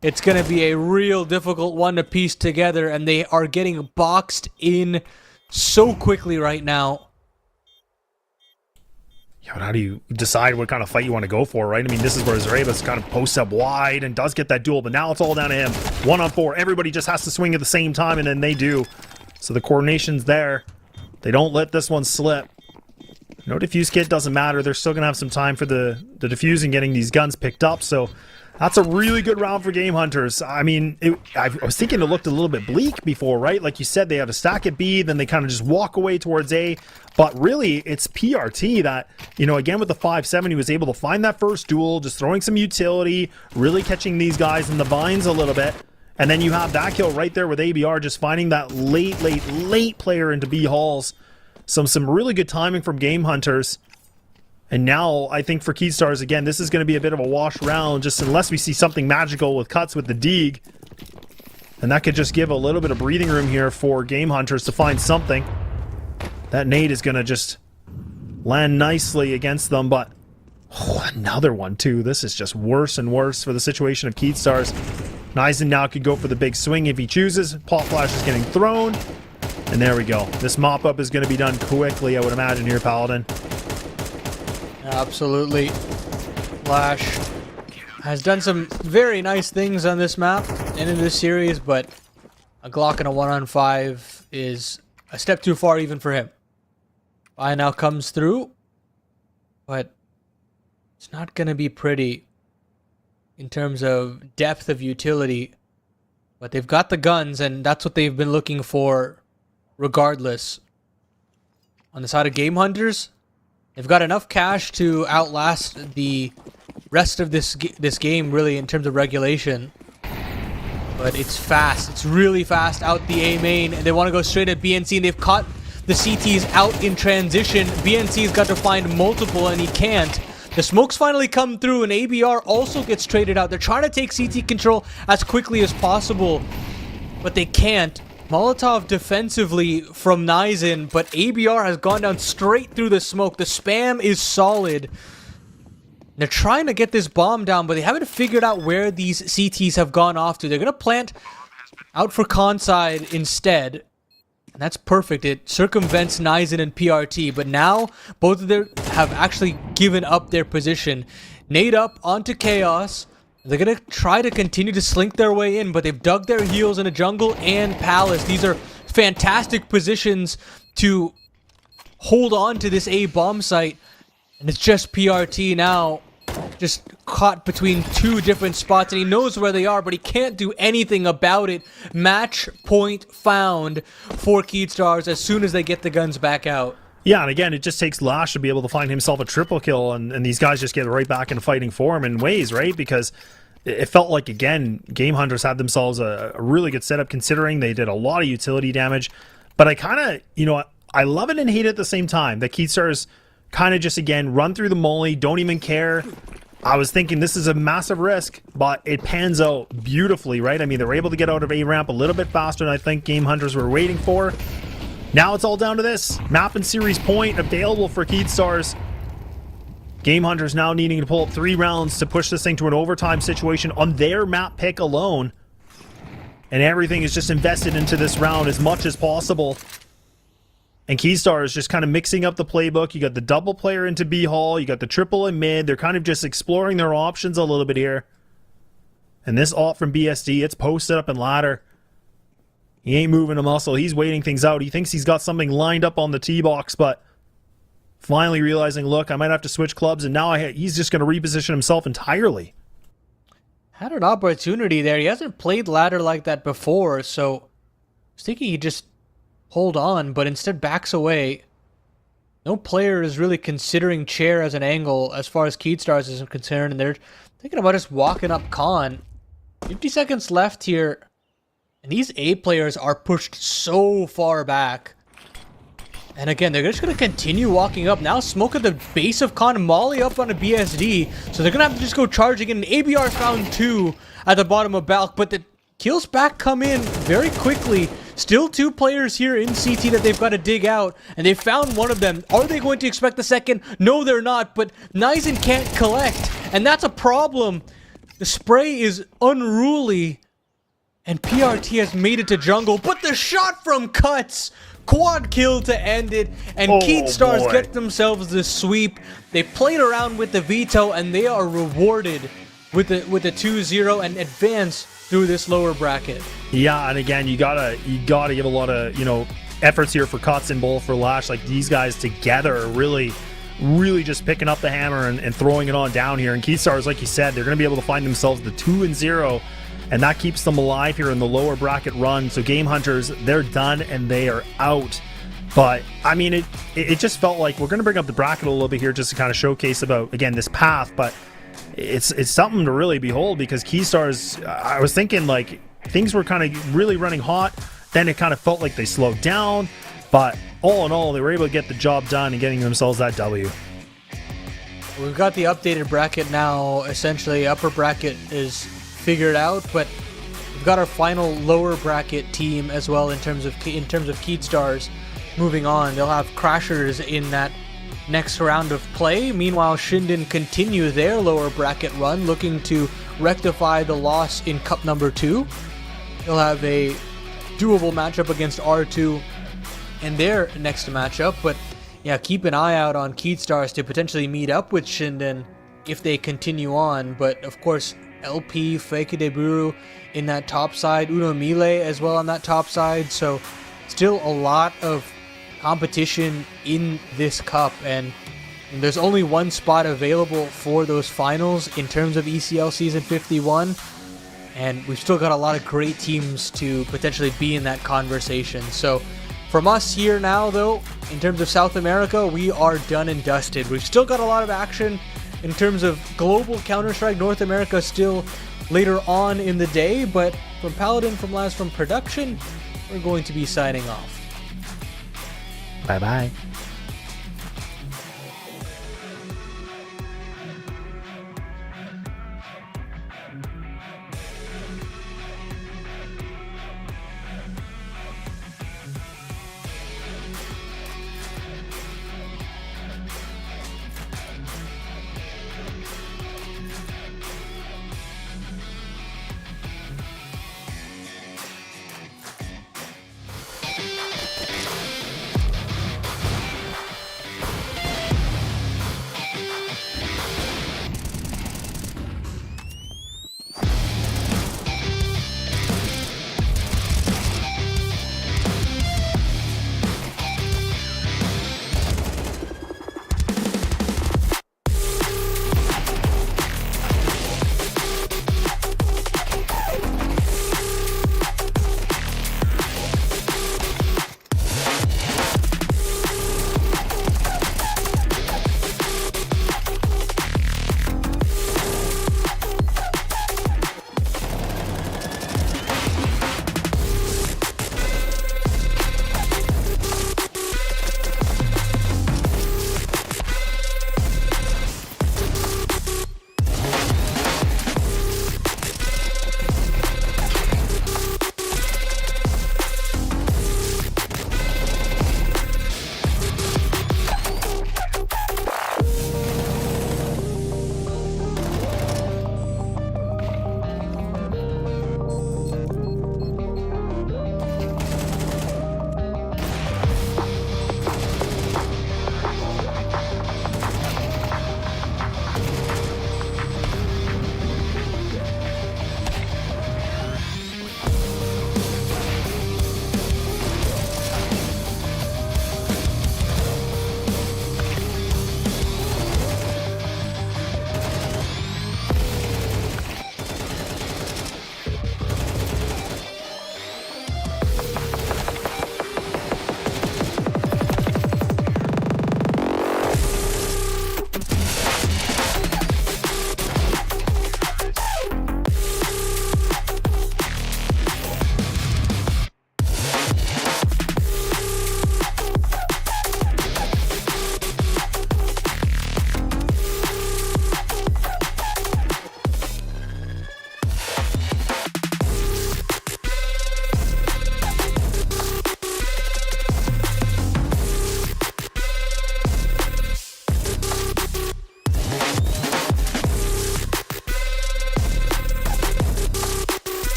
S3: It's gonna be a real difficult one to piece together, and they are getting boxed in so quickly right now.
S2: Yeah, but how do you decide what kind of fight you want to go for, right? I mean, this is where Zarebas kind of posts up wide and does get that duel, but now it's all down to him. 1-on-4, everybody just has to swing at the same time, and then they do. So the coordination's there. They don't let this one slip. No defuse kit doesn't matter. They're still going to have some time for the defuse and getting these guns picked up. So that's a really good round for Game Hunters. I mean, I was thinking it looked a little bit bleak before, right? Like you said, they had a stack at B, then they kind of just walk away towards A. But really, it's PRT that, again with the 5-7, he was able to find that first duel, just throwing some utility, really catching these guys in the vines a little bit. And then you have that kill right there with ABR, just finding that late player into B halls. Some really good timing from Game Hunters. And now, I think for Keedstars, again, this is going to be a bit of a wash round, just unless we see something magical with cuts with the Deeg. And that could just give a little bit of breathing room here for Game Hunters to find something. That nade is going to just land nicely against them, but another one too. This is just worse and worse for the situation of Keedstars. Nizen now could go for the big swing if he chooses. Pop flash is getting thrown. And there we go. This mop-up is going to be done quickly, I would imagine, here, Paladin.
S3: Absolutely. Lash has done some very nice things on this map and in this series, but a Glock and a 1-on-5 is a step too far even for him. Buy now comes through, but it's not going to be pretty in terms of depth of utility. But they've got the guns, and that's what they've been looking for regardless. On the side of Game Hunters, they've got enough cash to outlast the rest of this game, really, in terms of regulation. But it's fast. It's really fast out the A main, and they want to go straight at BNC, and they've caught the CTs out in transition. BNC's got to find multiple, and he can't. The smokes finally come through, and ABR also gets traded out. They're trying to take CT control as quickly as possible, but they can't. Molotov defensively from Nizen, but ABR has gone down straight through the smoke. The spam is solid. They're trying to get this bomb down, but they haven't figured out where these CTs have gone off to. They're going to plant out for Conside instead. And that's perfect. It circumvents Nizen and PRT, but now both of them have actually given up their position. Nade up onto Chaos. They're going to try to continue to slink their way in, but they've dug their heels in a jungle and palace. These are fantastic positions to hold on to this A bomb site. And it's just PRT now, just caught between two different spots, and he knows where they are, but he can't do anything about it. Match point found for Keystars as soon as they get the guns back out.
S2: Yeah, and again, it just takes Lash to be able to find himself a triple kill, and these guys just get right back into fighting for him in ways, right? Because it felt like, again, Game Hunters had themselves a really good setup, considering they did a lot of utility damage. But I kind of, I love it and hate it at the same time that Keystars kind of just, again, run through the molly, don't even care. I was thinking this is a massive risk, but it pans out beautifully, right? I mean, they were able to get out of A-ramp a little bit faster than I think Game Hunters were waiting for. Now it's all down to this. Map and series point available for Keystars. Game Hunters now needing to pull up 3 rounds to push this thing to an overtime situation on their map pick alone. And everything is just invested into this round as much as possible. And Keystars just kind of mixing up the playbook. You got the double player into B Hall. You got the triple in mid. They're kind of just exploring their options a little bit here. And this ult from BSD, it's posted up in ladder. He ain't moving a muscle. He's waiting things out. He thinks he's got something lined up on the tee box, but finally realizing, look, I might have to switch clubs, and now he's just going to reposition himself entirely.
S3: Had an opportunity there. He hasn't played ladder like that before, so I was thinking he'd just hold on, but instead backs away. No player is really considering chair as an angle as far as Keystars is concerned, and they're thinking about just walking up Khan. 50 seconds left here. And these A players are pushed so far back. And again, they're just going to continue walking up. Now smoke at the base of Khan, Molly up on a BSD. So they're going to have to just go charging in. An ABR found 2 at the bottom of Balk. But the kills back come in very quickly. Still 2 players here in CT that they've got to dig out. And they found one of them. Are they going to expect the second? No, they're not. But Nizen can't collect. And that's a problem. The spray is unruly. And PRT has made it to jungle, but the shot from Cuts! Quad kill to end it, and Keystars get themselves the sweep. They played around with the veto, and they are rewarded with the 2-0 and advance through this lower bracket.
S2: Yeah, and again, you gotta give a lot of, efforts here for Cuts and Bull for Lash. Like, these guys together are really just picking up the hammer and throwing it on down here. And Keystars, like you said, they're going to be able to find themselves the 2-0. And that keeps them alive here in the lower bracket run. So Game Hunters, they're done and they are out. But, I mean, it just felt like we're going to bring up the bracket a little bit here just to kind of showcase about, again, this path. But it's something to really behold, because Keystars, I was thinking, like, things were kind of really running hot. Then it kind of felt like they slowed down. But all in all, they were able to get the job done and getting themselves that W.
S3: We've got the updated bracket now. Essentially, upper bracket is figured out, but we've got our final lower bracket team as well in terms of Keystars moving on. They'll have Crashers in that next round of play. Meanwhile, Shinden continue their lower bracket run, looking to rectify the loss in Cup number 2. They'll have a doable matchup against R2 in their next matchup, but yeah, keep an eye out on Keystars to potentially meet up with Shinden if they continue on. But of course, LP, Fake Deburu in that top side, Uno Mile as well on that top side, so still a lot of competition in this cup, and there's only one spot available for those finals in terms of ECL Season 51, and we've still got a lot of great teams to potentially be in that conversation. So from us here now, though, in terms of South America, we are done and dusted. We've still got a lot of action in terms of global Counter-Strike. North America still later on in the day, but from Paladin, from Laz, from production, we're going to be signing off.
S2: Bye-bye.